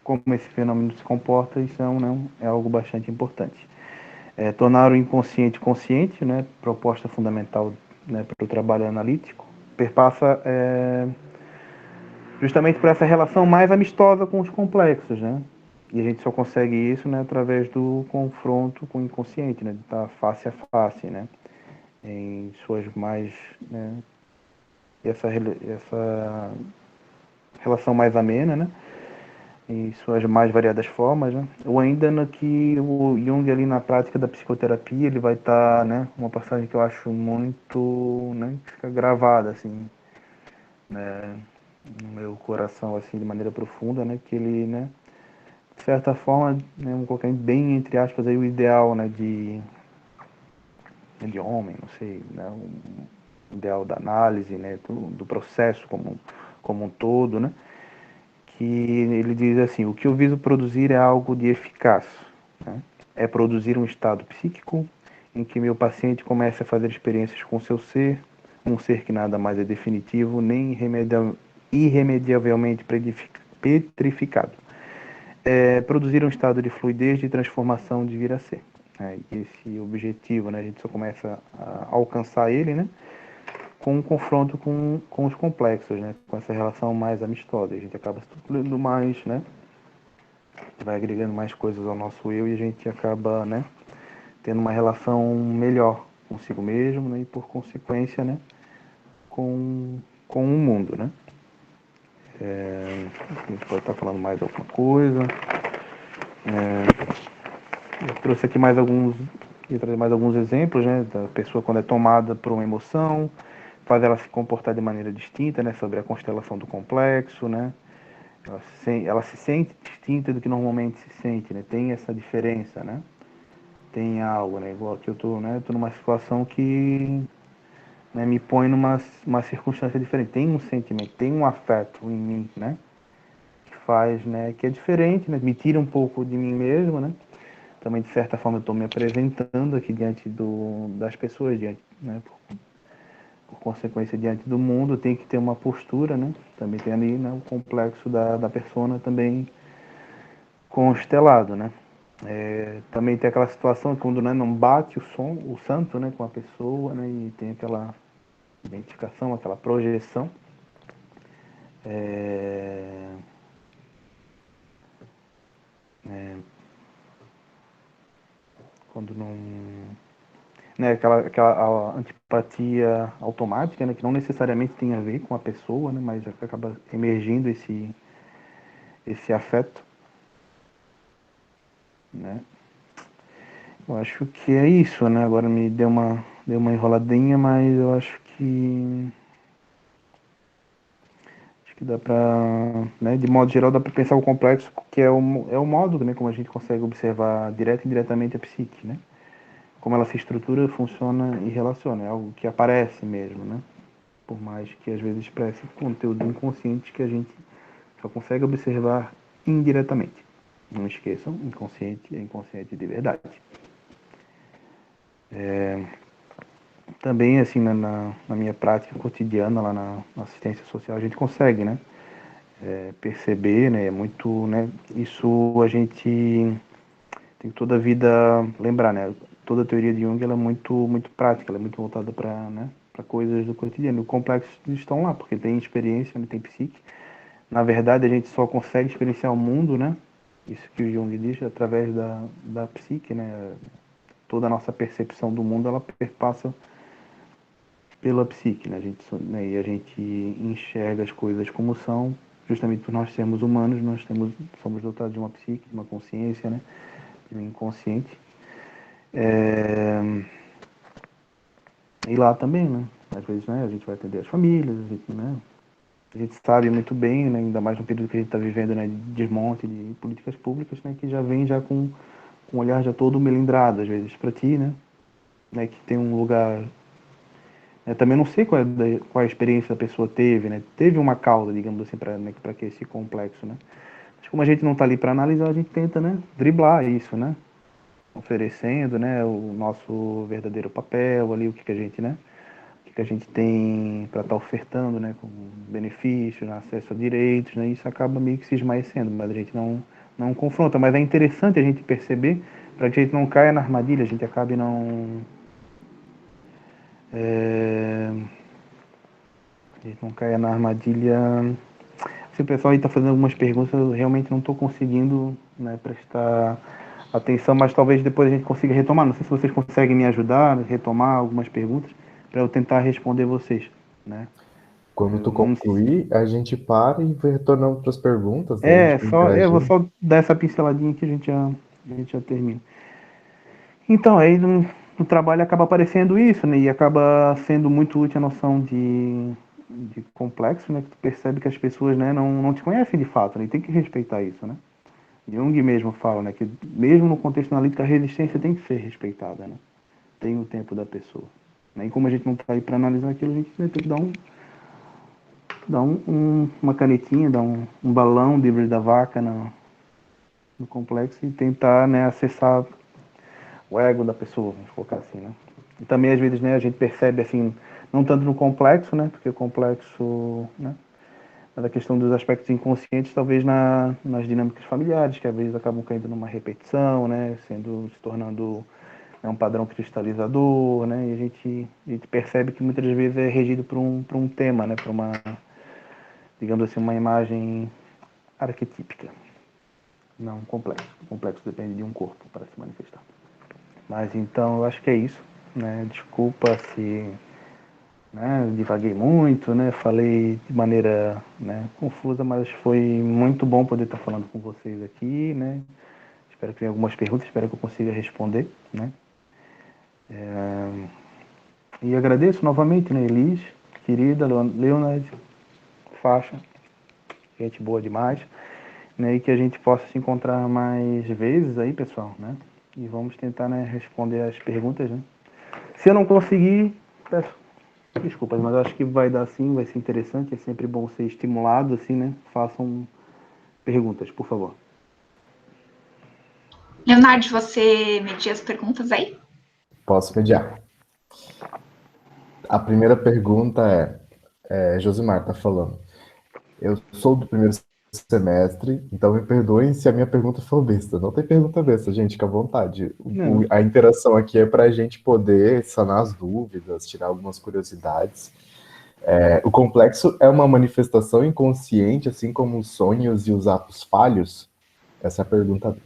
como esse fenômeno se comporta, isso é algo bastante importante. Tornar o inconsciente consciente, né, proposta fundamental, né, para o trabalho analítico, perpassa justamente por essa relação mais amistosa com os complexos, né? E a gente só consegue isso, né, através do confronto com o inconsciente, né, de estar face a face, né, em suas mais, né, essa relação mais amena, né, em suas mais variadas formas, né? Ou ainda no que o Jung ali na prática da psicoterapia, ele vai estar, né, uma passagem que eu acho muito, né, que fica gravada assim, né, no meu coração assim de maneira profunda, né, que ele, né, de certa forma, né, vamos colocar bem entre aspas aí o ideal, né, de homem, não sei, né, um ideal da análise, né, do processo como um todo, né, que ele diz assim: o que eu viso produzir é algo de eficaz, né? É produzir um estado psíquico em que meu paciente comece a fazer experiências com seu ser, um ser que nada mais é definitivo nem irremediavelmente petrificado. É produzir um estado de fluidez, de transformação, de vir a ser. Esse objetivo, né, a gente só começa a alcançar ele, né, com um confronto com os complexos, né, com essa relação mais amistosa. A gente acaba se tornando mais, né, vai agregando mais coisas ao nosso eu e a gente acaba, né, tendo uma relação melhor consigo mesmo, né, e por consequência, né, com o mundo, né. A gente pode estar falando mais alguma coisa. Eu trouxe aqui trazer mais alguns exemplos, né, da pessoa quando é tomada por uma emoção, faz ela se comportar de maneira distinta, né, sobre a constelação do complexo, né. Ela se sente distinta do que normalmente se sente, né? Tem essa diferença, né? Tem algo, né? Igual que eu tô, né? Tô numa situação que, né, me põe uma circunstância diferente. Tem um sentimento, tem um afeto em mim, né? Que faz, né? Que é diferente, né? Me tira um pouco de mim mesmo, né? Também, de certa forma, eu estou me apresentando aqui diante das pessoas, né? Por consequência, diante do mundo, tem que ter uma postura, né? Também tem ali, né, o complexo da persona também constelado, né? Também tem aquela situação quando, né, não bate o santo, né, com a pessoa, né, e tem aquela identificação, aquela projeção. Quando não, né, aquela antipatia automática, né, que não necessariamente tem a ver com a pessoa, né, mas acaba emergindo esse afeto, né? Eu acho que é isso, né? Agora me deu uma enroladinha, mas eu acho que dá para, né, de modo geral, dá para pensar o complexo, que é o modo também como a gente consegue observar direto e indiretamente a psique, né? Como ela se estrutura, funciona e relaciona, é algo que aparece mesmo, né? Por mais que às vezes expresse conteúdo inconsciente que a gente só consegue observar indiretamente. Não esqueçam, inconsciente é inconsciente de verdade. Também, assim, na minha prática cotidiana, lá na assistência social, a gente consegue, né? Perceber, né? Muito, né? Isso a gente tem que toda a vida lembrar, né? Toda a teoria de Jung, ela é muito prática, ela é muito voltada para, né, para coisas do cotidiano. O complexo estão lá, porque tem experiência, né, tem psique. Na verdade, a gente só consegue experienciar o mundo, né? Isso que o Jung diz, através da psique, né? toda a nossa percepção do mundo, ela perpassa pela psique, né? E a gente enxerga as coisas como são, justamente por nós sermos humanos, somos dotados de uma psique, de uma consciência, né? De um inconsciente. E lá também, né? Às vezes, né, a gente vai atender as famílias, a gente sabe muito bem, né, ainda mais no período que a gente está vivendo, né, de desmonte de políticas públicas, né, que já vem já com um olhar já todo melindrado, às vezes, para ti, né, que tem um lugar... Eu também não sei qual a experiência a pessoa teve, né? Teve uma causa, digamos assim, para que esse complexo, né? Mas como a gente não está ali para analisar, a gente tenta, né, driblar isso, né? Oferecendo, né, o nosso verdadeiro papel ali, o que a gente, né? O que a gente tem para estar ofertando, né, com benefícios, acesso a direitos, né? Isso acaba meio que se esmaecendo, mas a gente não confronta. Mas é interessante a gente perceber para que a gente não caia na armadilha, a gente acabe não a gente não caia na armadilha. Se o pessoal aí está fazendo algumas perguntas, eu realmente não estou conseguindo, né, prestar atenção, mas talvez depois a gente consiga retomar. Não sei se vocês conseguem me ajudar a retomar algumas perguntas para eu tentar responder vocês, né? Quando tu concluir, a gente para e vai retornando para as perguntas. Eu vou só dar essa pinceladinha que a gente já termina. Então, aí no trabalho acaba aparecendo isso, né? E acaba sendo muito útil a noção de complexo, né? Que tu percebe que as pessoas, né, não te conhecem de fato, né? E tem que respeitar isso, né? Jung mesmo fala, né, que mesmo no contexto analítico a resistência tem que ser respeitada, né? Tem o tempo da pessoa. Né? E como a gente não está aí para analisar aquilo, a gente vai ter que dar uma canetinha, dar um balão de livre da vaca no complexo e tentar, né, acessar o ego da pessoa, vamos colocar assim, né? E também às vezes, né, a gente percebe assim, não tanto no complexo, né, porque o complexo, né, da questão dos aspectos inconscientes, talvez nas dinâmicas familiares, que às vezes acabam caindo numa repetição, né, se tornando, né, um padrão cristalizador, né, e a gente percebe que muitas vezes é regido por um tema, né, por uma, digamos assim, uma imagem arquetípica, não complexo. O complexo depende de um corpo para se manifestar. Mas então eu acho que é isso, né, desculpa se, né, divaguei muito, né, falei de maneira, né, confusa, mas foi muito bom poder estar falando com vocês aqui, né, espero que tenha algumas perguntas, espero que eu consiga responder, né, e agradeço novamente, né, Elis, querida, Leonard, faixa, gente boa demais, né, e que a gente possa se encontrar mais vezes aí, pessoal, né, e vamos tentar, né, responder as perguntas, né. Se eu não conseguir, peço desculpas, mas eu acho que vai dar sim, vai ser interessante, é sempre bom ser estimulado, assim, né? Façam perguntas, por favor. Leonardo, você media as perguntas aí? Posso mediar. A primeira pergunta Josimar está falando. Eu sou do primeiro semestre, então me perdoem se a minha pergunta for besta. Não tem pergunta besta, gente, fica à vontade. A interação aqui é para a gente poder sanar as dúvidas, tirar algumas curiosidades. O complexo é uma manifestação inconsciente, assim como os sonhos e os atos falhos? Essa é a pergunta.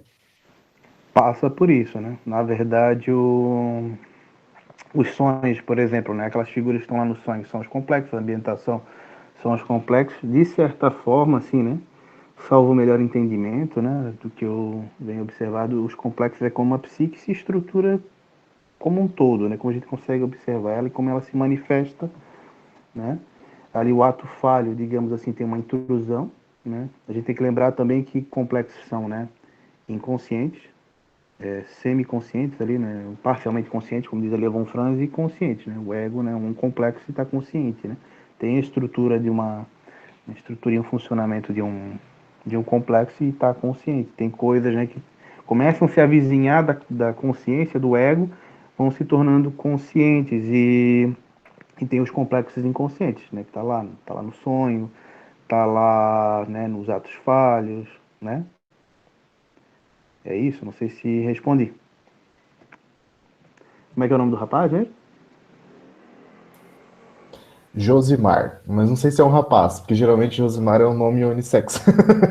Passa por isso, né? Na verdade, os sonhos, por exemplo, né? Aquelas figuras que estão lá no sonho, são os complexos, a ambientação são os complexos, de certa forma, assim, né? Salvo o melhor entendimento, né? Do que eu venho observado, os complexos é como a psique se estrutura como um todo, né? Como a gente consegue observar ela e como ela se manifesta, né? Ali o ato falho, digamos assim, tem uma intrusão, né? A gente tem que lembrar também que complexos são, né, inconscientes, semiconscientes ali, né, parcialmente conscientes, como diz ali a Von Franz, e conscientes, né? O ego, né, um complexo está consciente, né? Tem a estrutura de uma estrutura e um funcionamento de um complexo e está consciente. Tem coisas, né, que começam a se avizinhar da consciência, do ego, vão se tornando conscientes e tem os complexos inconscientes, né? Que tá lá no sonho, tá lá, né, nos atos falhos, né? É isso, não sei se respondi. Como é que é o nome do rapaz, né? Josimar, mas não sei se é um rapaz, porque geralmente Josimar é um nome unissex.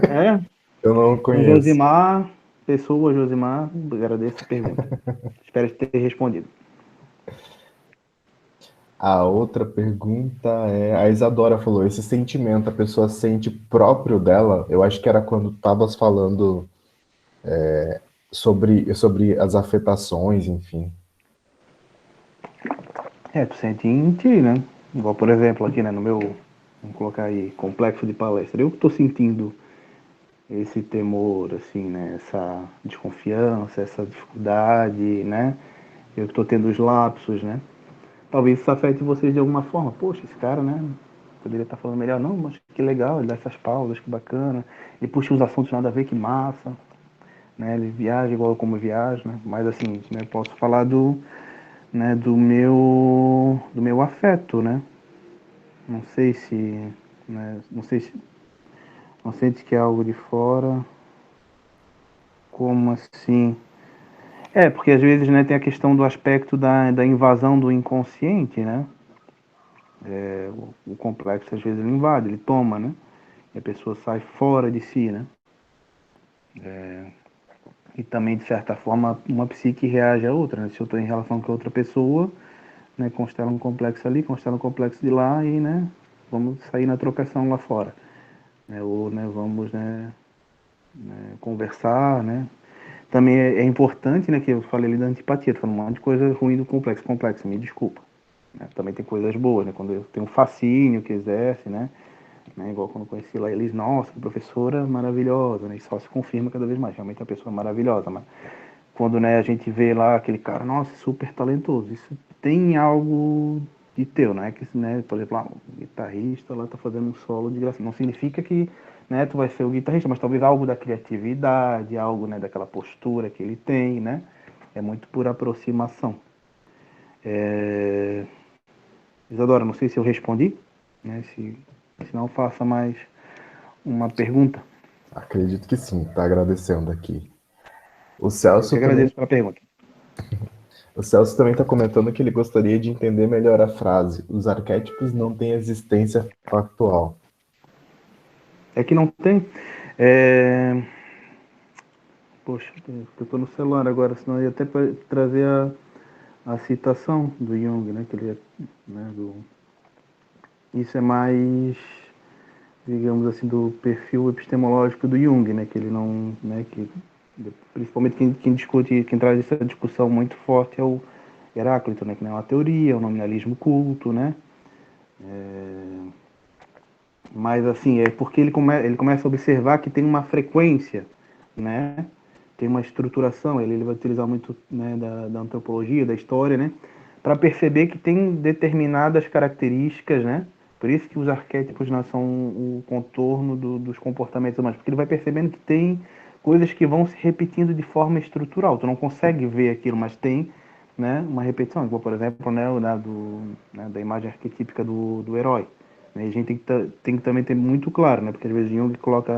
É? Eu não conheço. Josimar, pessoa Josimar, agradeço a pergunta. Espero ter respondido. A outra pergunta é, a Isadora falou, esse sentimento a pessoa sente próprio dela, eu acho que era quando estavas falando sobre as afetações, enfim. Tu sente em ti, né? Igual, por exemplo, aqui, né, no meu, vamos colocar aí, complexo de palestra, eu que estou sentindo esse temor, assim, né, essa desconfiança, essa dificuldade, né, eu que estou tendo os lapsos, né, talvez isso afete vocês de alguma forma. Poxa, esse cara, né, poderia estar falando melhor. Não, mas que legal, ele dá essas pausas, que bacana, ele puxa uns assuntos nada a ver, que massa, né, ele viaja igual como viaja, né, mas assim, né, posso falar né, do meu afeto, né, não sei se, né, não sente que é algo de fora, como assim? Porque às vezes, né, tem a questão do aspecto da invasão do inconsciente, né, o complexo às vezes ele invade, ele toma, né, e a pessoa sai fora de si, né, e também de certa forma uma psique reage a outra, né, se eu estou em relação com outra pessoa, né, constela um complexo ali, constela um complexo de lá e, né, vamos sair na trocação lá fora, né, ou, né, vamos, né, conversar, né. Também é importante, né, que eu falei ali da antipatia, tô falando um monte de coisa ruim do complexo, me desculpa. Né? Também tem coisas boas, né, quando eu tenho um fascínio que exerce, né, igual quando eu conheci lá eles, nossa, que professora maravilhosa, né, e só se confirma cada vez mais, realmente a pessoa é maravilhosa, mas quando, né, a gente vê lá aquele cara, nossa, super talentoso, isso tem algo de teu, né, que, né, por exemplo, o guitarrista lá tá fazendo um solo de graça, não significa que, né, tu vai ser o guitarrista, mas talvez algo da criatividade, algo, né, daquela postura que ele tem, né, é muito por aproximação. Isadora, não sei se eu respondi, né, se não faça mais uma pergunta. Acredito que sim, tá agradecendo aqui. O Eu que Celso também, agradeço pela pergunta. o Celso também está comentando que ele gostaria de entender melhor a frase: os arquétipos não têm existência factual. É que não tem. É... Poxa, eu estou no celular agora, senão eu ia até trazer a citação do Jung, né? Que ele é, né, isso é mais, digamos assim, do perfil epistemológico do Jung, né? Que ele não, né? Que principalmente quem discute, quem traz essa discussão muito forte é o Heráclito, né? Que não é uma teoria, é um nominalismo culto, né? Mas assim, é porque ele começa a observar que tem uma frequência, né? Tem uma estruturação, ele vai utilizar muito, né, da antropologia, da história, né? Para perceber que tem determinadas características, né? Por isso que os arquétipos, né, são o contorno dos comportamentos humanos, porque ele vai percebendo que tem coisas que vão se repetindo de forma estrutural. Tu não consegue ver aquilo, mas tem, né, uma repetição. Igual, por exemplo, né, da imagem arquetípica do herói. Né? A gente tem que também ter muito claro, né? Porque às vezes Jung coloca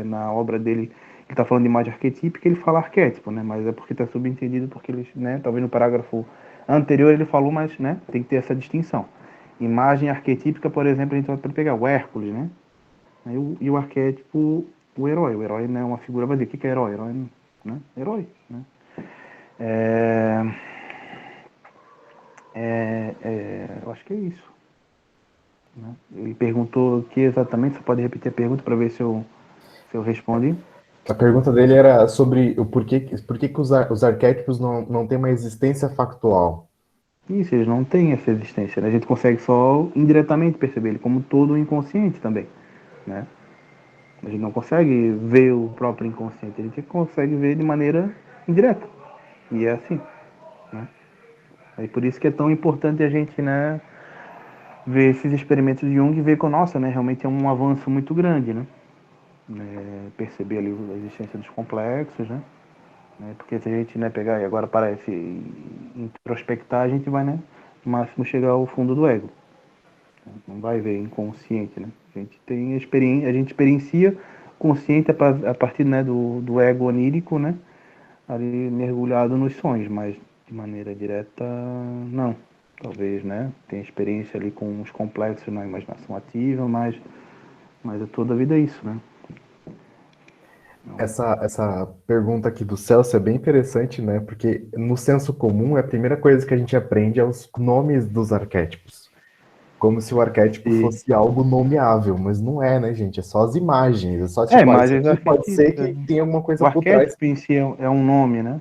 na obra dele, ele está falando de imagem arquetípica, ele fala arquétipo, né? Mas é porque está subentendido, porque ele, né, talvez no parágrafo anterior ele falou, mas, né, tem que ter essa distinção. Imagem arquetípica, por exemplo, a gente vai pegar o Hércules, né? E o arquétipo, o herói. O herói, né, é uma figura vazia. O que é herói? Herói, né? Herói, né? Eu acho que é isso. Né? Ele perguntou o que exatamente, você pode repetir a pergunta para ver se eu respondi? A pergunta dele era sobre o por que que os arquétipos não têm uma existência factual. Isso, eles não têm essa existência, né? A gente consegue só indiretamente perceber ele como todo o inconsciente também, né? A gente não consegue ver o próprio inconsciente, a gente consegue ver de maneira indireta. E é assim, né? É por isso que é tão importante a gente, né, ver esses experimentos de Jung e ver que, nossa, né, realmente é um avanço muito grande, né? Perceber ali a existência dos complexos, né? Porque se a gente, né, pegar e agora parece introspectar, a gente vai, né, no máximo chegar ao fundo do ego. Não vai ver inconsciente, né? A gente tem experiência, a gente experiencia consciente a partir, né, do ego onírico, né? Ali mergulhado nos sonhos, mas de maneira direta, não. Talvez, né? Tenha experiência ali com os complexos na imaginação ativa, mas é toda a vida isso, né? Essa pergunta aqui do Celso é bem interessante, né? Porque no senso comum, a primeira coisa que a gente aprende é os nomes dos arquétipos. Como se o arquétipo E, fosse algo nomeável, mas não é, né, gente? É só as imagens. É só tipo, isso imagens aqui pode ser arquetípicas, que né? tenha alguma O coisa por trás. arquétipo em si é um nome, né?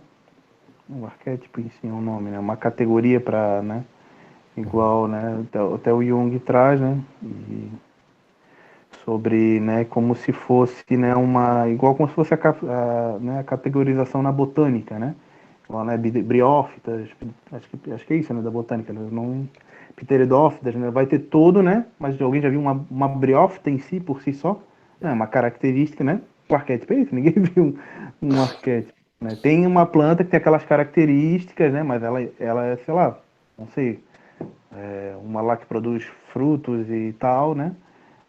O arquétipo em si é um nome, né? Uma categoria para, né? Igual, né? Até o Jung traz, né? Sobre, né? Como se fosse, né? Igual como se fosse né, a categorização na botânica, né? Igual, né? Briófitas, acho que é isso, né? Da botânica, né? Não, pteridófitas, né? Vai ter todo, né? Mas alguém já viu uma briófita em si, por si só? Não, é uma característica, né? O arquétipo é isso, ninguém viu um arquétipo. Né? Tem uma planta que tem aquelas características, né? Mas ela é, sei lá, não sei, uma lá que produz frutos e tal, né?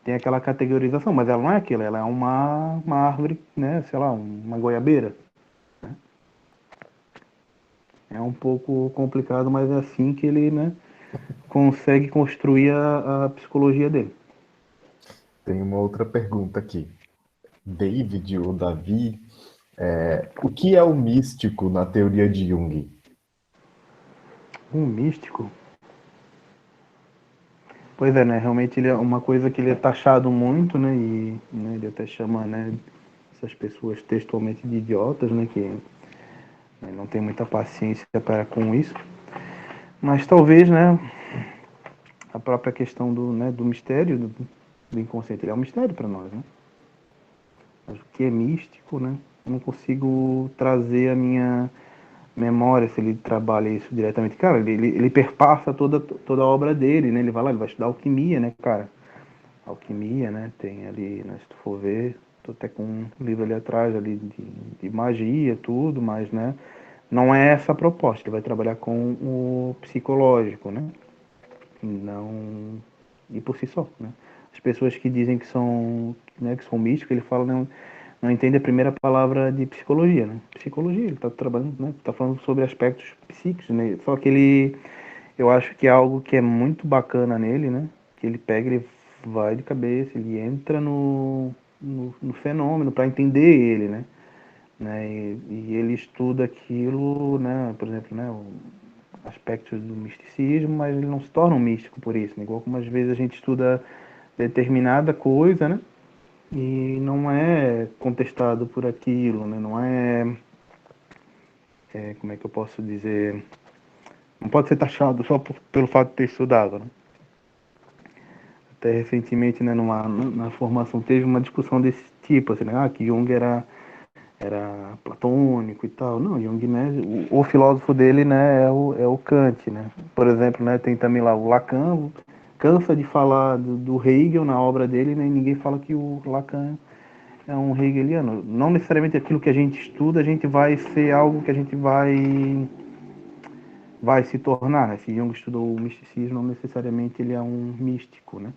Tem aquela categorização, mas ela não é aquilo, ela é uma árvore, né? Sei lá, uma goiabeira. É um pouco complicado, mas é assim que ele, né, consegue construir a psicologia dele. Tem uma outra pergunta aqui. David ou Davi, o que é o místico na teoria de Jung? Um místico. Pois é, né? Realmente ele é uma coisa que ele é taxado muito, né? E né, ele até chama, né, essas pessoas textualmente de idiotas, né? Que né, não tem muita paciência para com isso. Mas talvez, né? A própria questão do mistério, do inconsciente, ele é um mistério para nós, né? Mas o que é místico, né? Eu não consigo trazer a minha memória se ele trabalha isso diretamente. Cara, ele perpassa toda a obra dele, né? Ele vai lá, ele vai estudar alquimia, né, cara? Alquimia, né? Tem ali, né, se tu for ver, tô até com um livro ali atrás ali de magia, tudo, mas, né? Não é essa a proposta. Ele vai trabalhar com o psicológico, né? Não e por si só, né? As pessoas que dizem que são, né, que são místicos, ele fala não entende a primeira palavra de psicologia, né? Psicologia, ele está trabalhando, né? Tá falando sobre aspectos psíquicos, né? Só que eu acho que é algo que é muito bacana nele, né? Que ele pega, ele vai de cabeça, ele entra no fenômeno para entender ele, né? E ele estuda aquilo, né? Por exemplo, né? Aspectos do misticismo, mas ele não se torna um místico por isso, né? Igual como às vezes a gente estuda determinada coisa, né? E não é contestado por aquilo, né? Não como é que eu posso dizer, não pode ser taxado só pelo fato de ter estudado, né? Até recentemente, né, na formação teve uma discussão desse tipo, assim, né? Que Jung era platônico e tal. Não, Jung, né, o filósofo dele, né, é o Kant, né? Por exemplo, né, tem também lá o Lacan, cansa de falar do Hegel na obra dele, né, e ninguém fala que o Lacan é um hegeliano. Não necessariamente aquilo que a gente estuda, a gente vai ser algo que a gente vai se tornar, né? Se Jung estudou o misticismo, não necessariamente ele é um místico, né?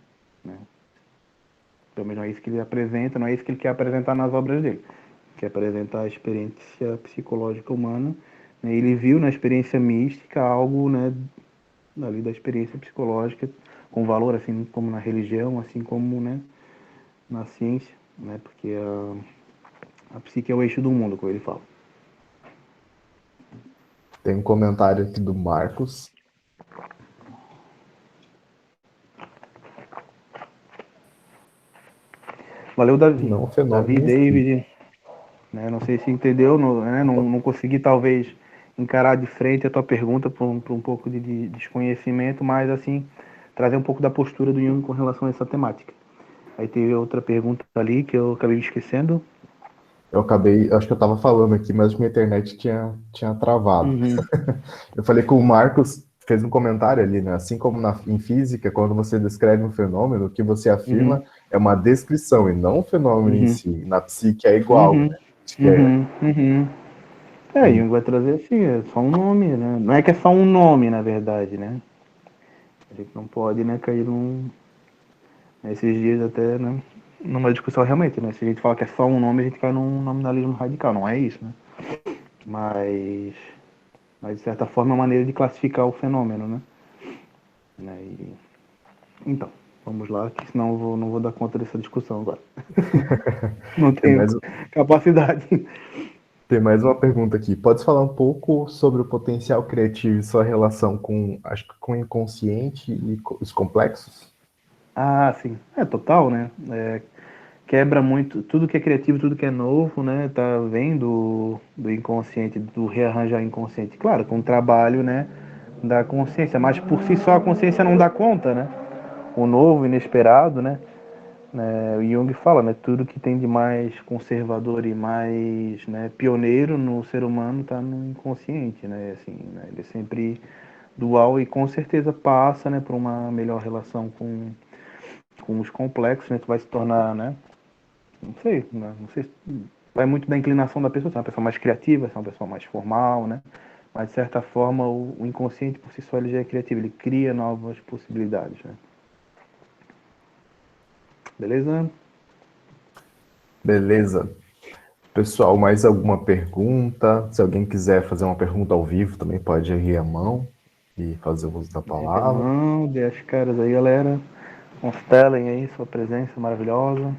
Também não é isso que ele apresenta, não é isso que ele quer apresentar nas obras dele. Quer apresentar a experiência psicológica humana, né? Ele viu na experiência mística algo, né, ali da experiência psicológica com valor, assim como na religião, assim como, né, na ciência, né? Porque a psique é o eixo do mundo, como ele fala. Tem um comentário aqui do Marcos. Valeu, Davi. Não Davi, fenômeno em si. David, né? Não sei se entendeu, não consegui talvez encarar de frente a tua pergunta por um pouco de desconhecimento, mas assim, trazer um pouco da postura do Jung com relação a essa temática. Aí teve outra pergunta ali que eu acabei esquecendo. Eu acabei, acho que eu estava falando aqui, mas minha internet tinha travado. Uhum, Eu falei que o Marcos fez um comentário ali, né? Assim como em física, quando você descreve um fenômeno, o que você uhum, afirma é uma descrição e não um fenômeno em uhum, si. Na psique é igual, uhum, né? Acho que uhum. Jung vai trazer assim, é só um nome, né? Não é que é só um nome, na verdade, né? A gente não pode, né, cair nesses dias até, né, numa discussão realmente, né? Se a gente fala que é só um nome, a gente cai num nominalismo radical, não é isso, né? Mas, mas de certa forma é uma maneira de classificar o fenômeno, né? E, então. Vamos lá, que senão eu não vou dar conta dessa discussão agora. Não tenho mais... capacidade. Tem mais uma pergunta aqui. Pode falar um pouco sobre o potencial criativo e sua relação com, acho que com o inconsciente e os complexos? Ah, sim. Total, né? Quebra muito tudo que é criativo, tudo que é novo, né? Tá vem do inconsciente, do rearranjar inconsciente. Claro, com o trabalho, né? Da consciência, mas por si só a consciência não dá conta, né? O novo, inesperado, né? O Jung fala, né? Tudo que tem de mais conservador e mais, né, pioneiro no ser humano está no inconsciente, né? Assim, né? Ele é sempre dual e com certeza passa, né, por uma melhor relação com os complexos, né? Tu vai se tornar, né? Não sei, né? Não sei, vai muito da inclinação da pessoa, se é uma pessoa mais criativa, se é uma pessoa mais formal, né? Mas de certa forma o inconsciente por si só ele já é criativo, ele cria novas possibilidades, né? Beleza? Beleza. Pessoal, mais alguma pergunta? Se alguém quiser fazer uma pergunta ao vivo, também pode erguer a mão e fazer o uso da palavra. Não, dê as caras aí, galera. Constelem aí sua presença maravilhosa.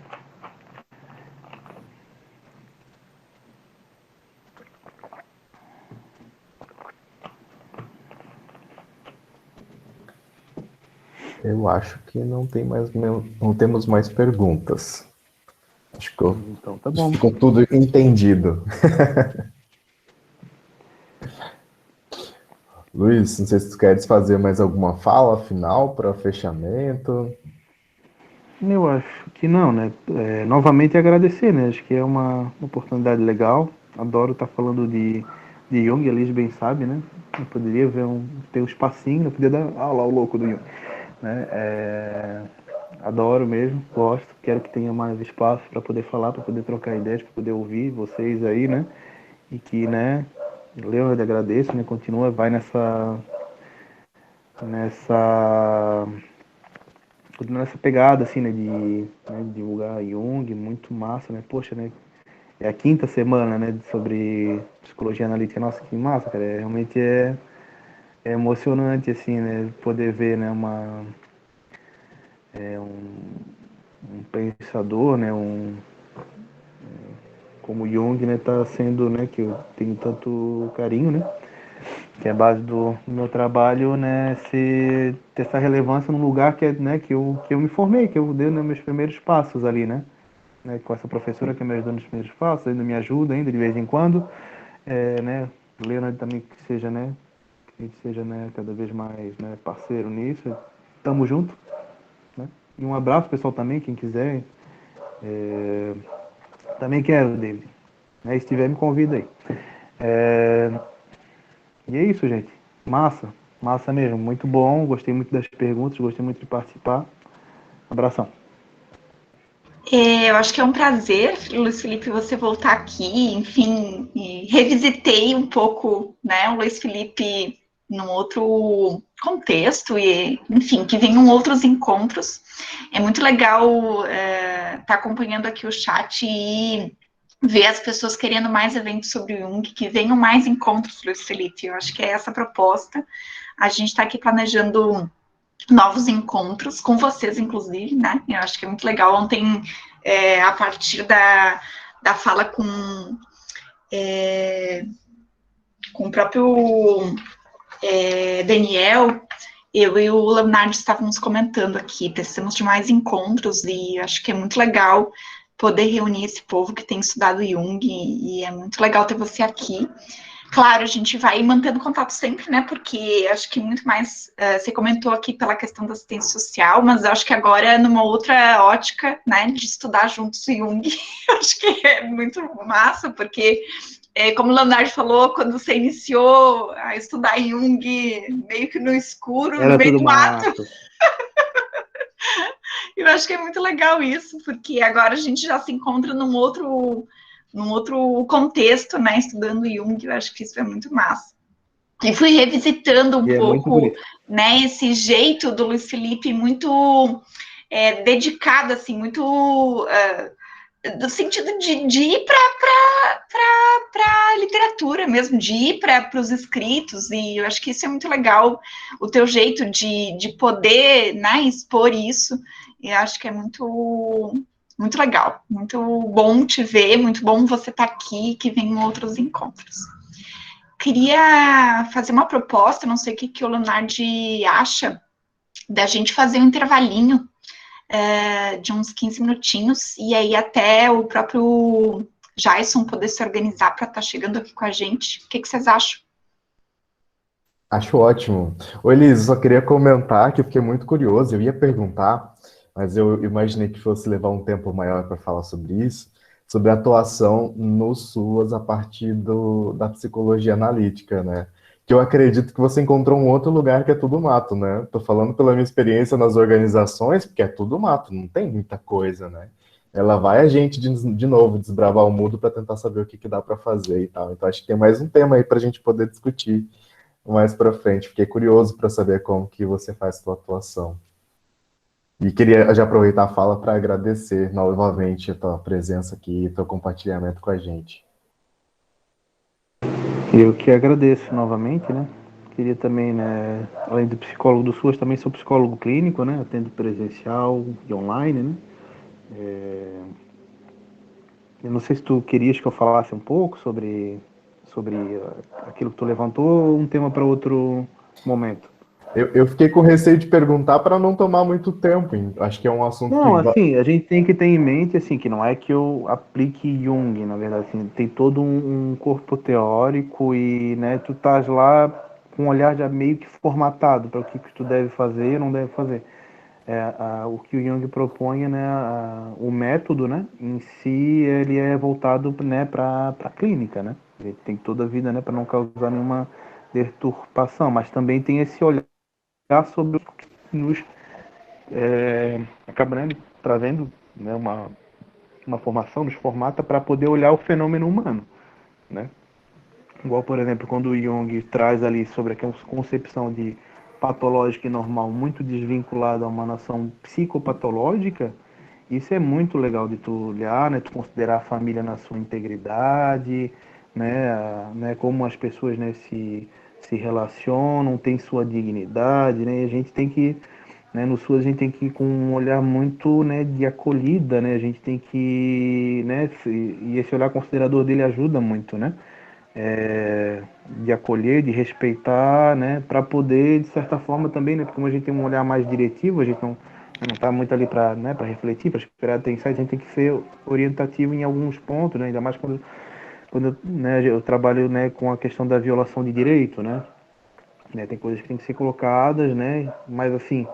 Eu acho que não temos mais perguntas. Acho que Então tá bom. ficou tudo entendido. Luiz, não sei se tu queres fazer mais alguma fala final para fechamento. Eu acho que não, né? Novamente agradecer, né? Acho que é uma oportunidade legal. Adoro estar falando de Jung, a Liz bem sabe, né? Eu poderia ter um espacinho, eu poderia dar aula ao louco do Jung, né? Adoro mesmo, gosto, quero que tenha mais espaço para poder falar, para poder trocar ideias, para poder ouvir vocês aí, né? E que, né, Leonard, agradeço, né? Continua, vai nessa pegada, assim, né, de divulgar Jung, muito massa, né? Poxa, né? É a quinta semana, né, sobre psicologia analítica. Nossa, que massa, cara. Realmente é emocionante, assim, né? Poder ver, né, um pensador, né? Como Jung, né, tá sendo, né, que eu tenho tanto carinho, né? Que é a base do meu trabalho, né, ter essa relevância num lugar que, né, que eu me formei, que eu dei, né, meus primeiros passos ali, né? Com essa professora que me ajudou nos primeiros passos, ainda me ajuda ainda de vez em quando, né? Leonard também que a gente seja, né, cada vez mais, né, parceiro nisso. Tamo junto, né? E um abraço pessoal também, quem quiser, também quero dele, né? Se tiver me convida aí. E é isso, gente. Massa mesmo, muito bom. Gostei muito das perguntas, gostei muito de participar. Abração. Eu acho que é um prazer, Luiz Felipe, você voltar aqui, enfim, e revisitei um pouco, né, o Luiz Felipe num outro contexto e, enfim, que venham outros encontros. É muito legal estar acompanhando aqui o chat e ver as pessoas querendo mais eventos sobre o Jung, que venham mais encontros, Luiz Felipe. Eu acho que é essa a proposta. A gente está aqui planejando novos encontros com vocês, inclusive, né? Eu acho que é muito legal. Ontem, a partir da fala com o próprio Daniel, eu e o Leonardo estávamos comentando aqui, precisamos de mais encontros e acho que é muito legal poder reunir esse povo que tem estudado Jung e é muito legal ter você aqui. Claro, a gente vai mantendo contato sempre, né? Porque acho que muito mais. Você comentou aqui pela questão da assistência social, mas acho que agora, numa outra ótica, né? De estudar juntos Jung, acho que é muito massa, porque, como o Leonardo falou, quando você iniciou a estudar Jung meio que no escuro, Era no meio tudo do mato, mato. eu acho que é muito legal isso, porque agora a gente já se encontra num outro contexto, né? Estudando Jung, eu acho que isso é muito massa. E fui revisitando um E é muito pouco, bonito. né, esse jeito do Luiz Felipe muito dedicado, assim, muito do sentido de ir para a literatura mesmo, de ir para os escritos, e eu acho que isso é muito legal, o teu jeito de poder, né, expor isso, e acho que é muito legal, muito bom te ver, muito bom você estar aqui, que venham outros encontros. Queria fazer uma proposta, não sei o que o Leonardo acha, da gente fazer um intervalinho de uns 15 minutinhos, e aí até o próprio Jason poder se organizar para estar chegando aqui com a gente. O que vocês acham? Acho ótimo. Ô, Elis, só queria comentar que eu fiquei muito curioso. Eu ia perguntar, mas eu imaginei que fosse levar um tempo maior para falar sobre isso, sobre a atuação no SUAS a partir da psicologia analítica, né? Que eu acredito que você encontrou um outro lugar que é tudo mato, né? Tô falando pela minha experiência nas organizações, porque é tudo mato, não tem muita coisa, né? Ela vai a gente de novo desbravar o mundo para tentar saber o que que dá para fazer e tal. Então acho que tem mais um tema aí para a gente poder discutir mais para frente. Fiquei curioso para saber como que você faz sua atuação. E queria já aproveitar a fala para agradecer novamente a tua presença aqui e teu compartilhamento com a gente. Eu que agradeço novamente, né? Queria também, né, além de psicólogo do SUAS, também sou psicólogo clínico, né? Atendo presencial e online, né? Eu não sei se tu querias que eu falasse um pouco sobre aquilo que tu levantou ou um tema para outro momento. Eu fiquei com receio de perguntar para não tomar muito tempo. Acho que é um assunto que... Não, assim, a gente tem que ter em mente, assim, que não é que eu aplique Jung, na verdade, assim, tem todo um corpo teórico e, né, tu estás lá com um olhar já meio que formatado para o que tu deve fazer e não deve fazer. O que o Jung propõe, né, o método, né, em si, ele é voltado, né, para a clínica, né, ele tem toda a vida, né, para não causar nenhuma deturpação, mas também tem esse olhar sobre o que nos acaba, né, trazendo, né, uma formação, nos formata para poder olhar o fenômeno humano, né? Igual, por exemplo, quando o Jung traz ali sobre aquela concepção de patológica e normal muito desvinculada a uma noção psicopatológica, isso é muito legal de tu olhar, né, tu considerar a família na sua integridade, né, como as pessoas, né, se relacionam, tem sua dignidade, né, e a gente tem que, né, no SUS a gente tem que ir com um olhar muito, né, de acolhida, né, a gente tem que, né, e esse olhar considerador dele ajuda muito, né, de acolher, de respeitar, né, para poder, de certa forma também, né, porque como a gente tem um olhar mais diretivo, a gente não está muito ali para, né, para refletir, para esperar ter insight, a gente tem que ser orientativo em alguns pontos, né, ainda mais quando né, eu trabalho, né, com a questão da violação de direito, né, tem coisas que tem que ser colocadas, né, mas assim,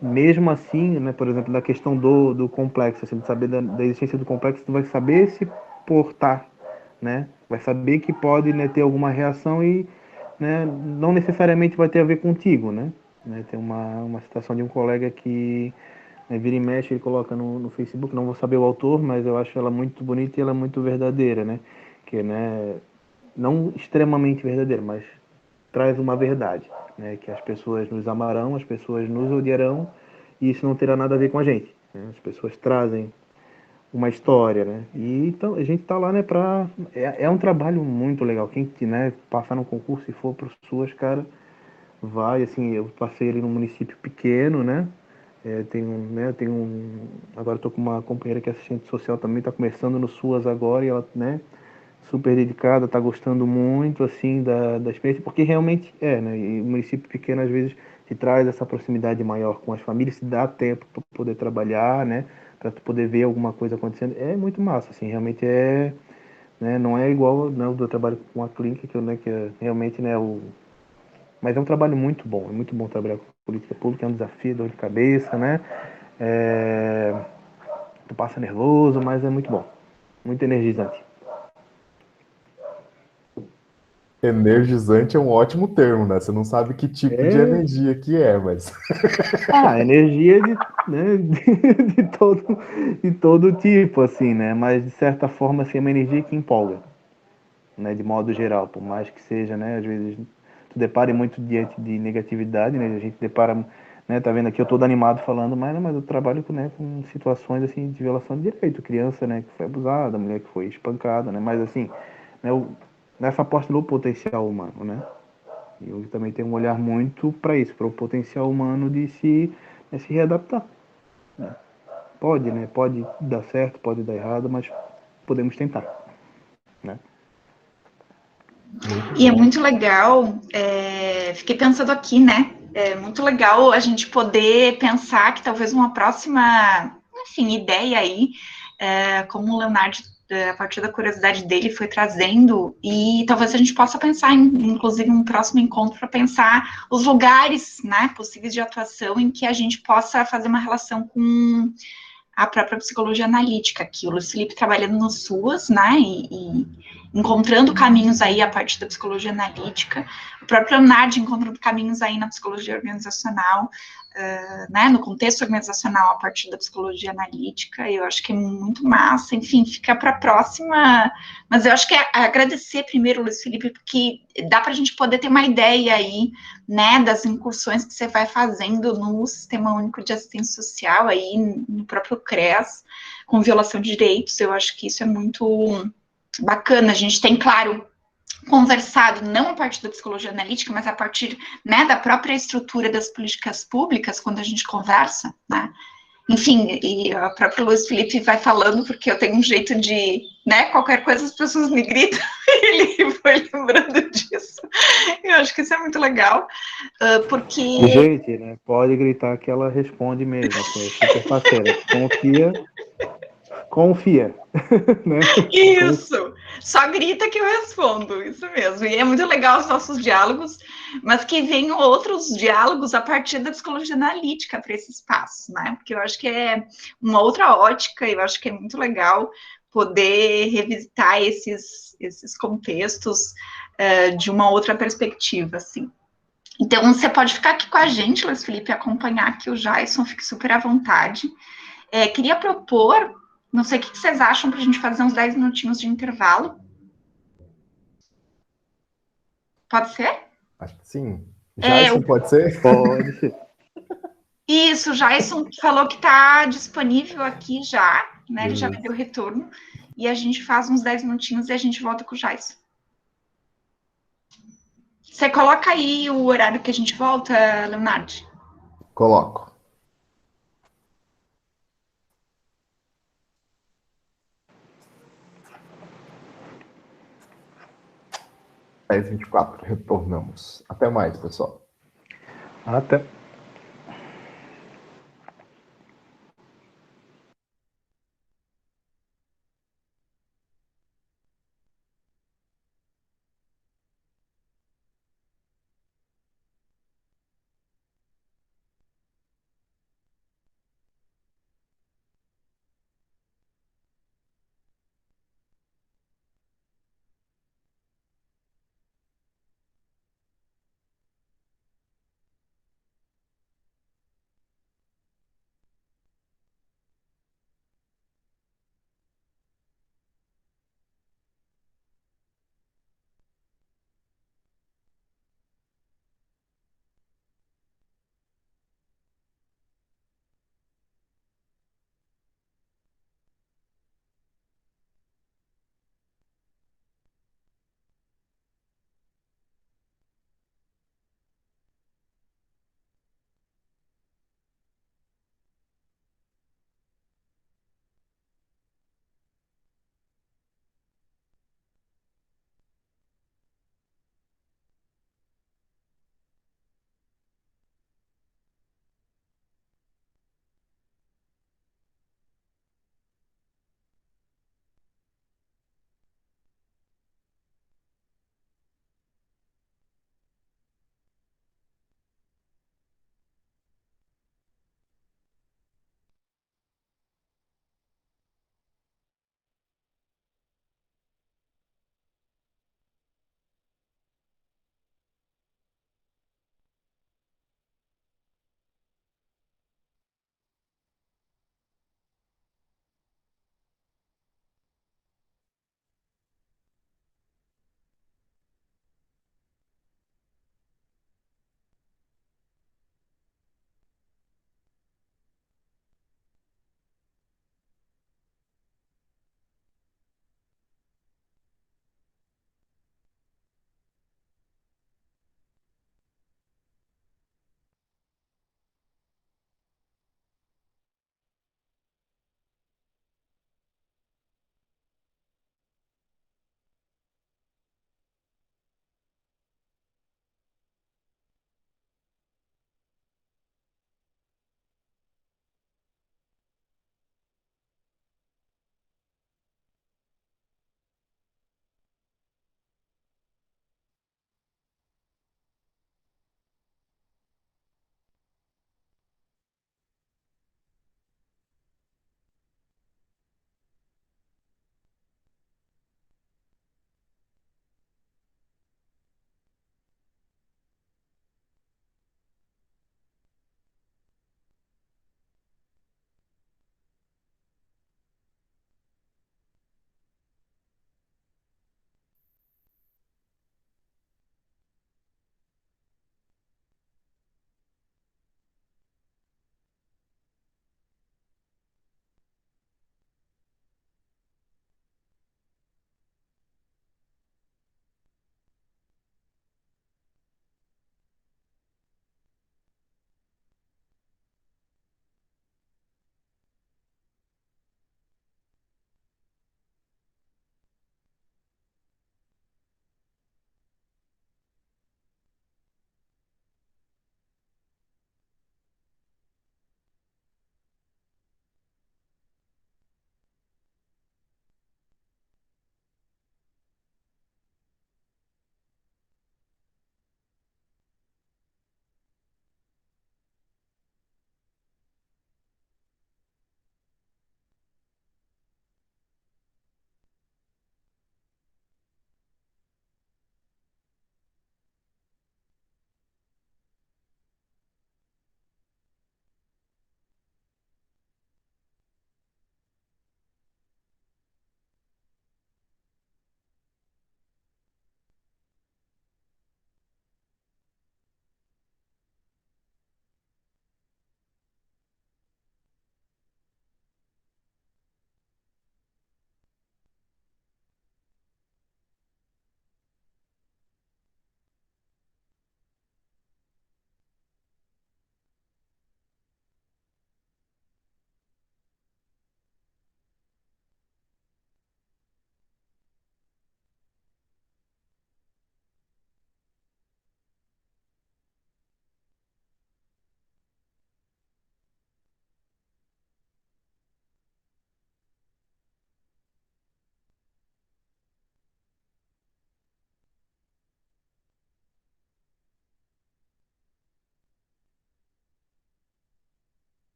mesmo assim, né, por exemplo, da questão do complexo, assim, de saber da existência do complexo, tu vai saber se portar, né, vai saber que pode, né, ter alguma reação e, né, não necessariamente vai ter a ver contigo, né, tem uma citação de um colega que, né, vira e mexe, ele coloca no Facebook, não vou saber o autor, mas eu acho ela muito bonita e ela é muito verdadeira, né, que, né, não extremamente verdadeira, mas traz uma verdade, né? Que as pessoas nos amarão, as pessoas nos odiarão, e isso não terá nada a ver com a gente. Né? As pessoas trazem uma história, né? E então a gente está lá, né? É um trabalho muito legal. Quem, né? Passar no concurso e for para suas, cara, vai. Assim, eu passei ali num município pequeno, né? Agora estou com uma companheira que é assistente social também, está começando no SUAS agora e ela, né? Super dedicada, está gostando muito assim da experiência, porque realmente né? E o município pequeno às vezes te traz essa proximidade maior com as famílias, te dá tempo para poder trabalhar, né? Para tu poder ver alguma coisa acontecendo. É muito massa, assim, realmente né? Não é igual né, o do trabalho com a clínica, que realmente, né? Mas é um trabalho muito bom, é muito bom trabalhar com política pública, é um desafio, dor de cabeça, né? Tu passa nervoso, mas é muito bom, muito energizante. Energizante é um ótimo termo, né? Você não sabe que tipo de energia que é, mas... Energia né, de todo tipo, assim, né? Mas, de certa forma, assim, é uma energia que empolga, né? De modo geral, por mais que seja, né? Às vezes, tu depare muito diante de negatividade, né? A gente depara né, tá vendo aqui, eu todo animado falando, mas eu trabalho com, né, com situações, assim, de violação de direito, criança, né, que foi abusada, mulher que foi espancada, né, mas, assim, né, nessa aposta no potencial humano, né, eu também tenho um olhar muito para isso, para o potencial humano de se readaptar. Né? Pode, né, pode dar certo, pode dar errado, mas podemos tentar, né. E é muito legal, fiquei pensando aqui, né? É muito legal a gente poder pensar que talvez uma próxima, enfim, ideia aí, como o Leonardo, a partir da curiosidade dele, foi trazendo, e talvez a gente possa pensar em, inclusive, um próximo encontro para pensar os lugares, né, possíveis de atuação em que a gente possa fazer uma relação com a própria psicologia analítica, que o Luiz Felipe trabalhando no SUAS, né, e encontrando caminhos aí a partir da psicologia analítica, o próprio Leonardo encontrando caminhos aí na psicologia organizacional, né, no contexto organizacional a partir da psicologia analítica. Eu acho que é muito massa, enfim, fica para a próxima, mas eu acho que é agradecer primeiro, Luiz Felipe, porque dá para a gente poder ter uma ideia aí, né, das incursões que você vai fazendo no Sistema Único de Assistência Social, aí no próprio CREAS, com violação de direitos. Eu acho que isso é muito bacana. A gente tem, claro, conversado não a partir da psicologia analítica, mas a partir, né, da própria estrutura das políticas públicas, quando a gente conversa, né. Enfim, e a própria Luiz Felipe vai falando, porque eu tenho um jeito de, né, qualquer coisa as pessoas me gritam, e ele foi lembrando disso. Eu acho que isso é muito legal, porque... Gente, né, pode gritar que ela responde mesmo, assim, é super parceira. Confia, né? Isso, só grita que eu respondo, isso mesmo. E é muito legal os nossos diálogos, mas que venham outros diálogos a partir da psicologia analítica para esse espaço, né? Porque eu acho que é uma outra ótica, eu acho que é muito legal poder revisitar esses contextos de uma outra perspectiva, assim. Então, você pode ficar aqui com a gente, Luiz Felipe, acompanhar aqui o Jason, fique super à vontade. Queria propor, não sei o que vocês acham para a gente fazer uns 10 minutinhos de intervalo. Pode ser? Acho que sim. Jason, pode ser? Pode ser. Isso, o Jason falou que está disponível aqui já, né? Ele já me deu retorno. E a gente faz uns 10 minutinhos e a gente volta com o Jason. Você coloca aí o horário que a gente volta, Leonardo? Coloco. Às 24, retornamos. Até mais, pessoal. Até.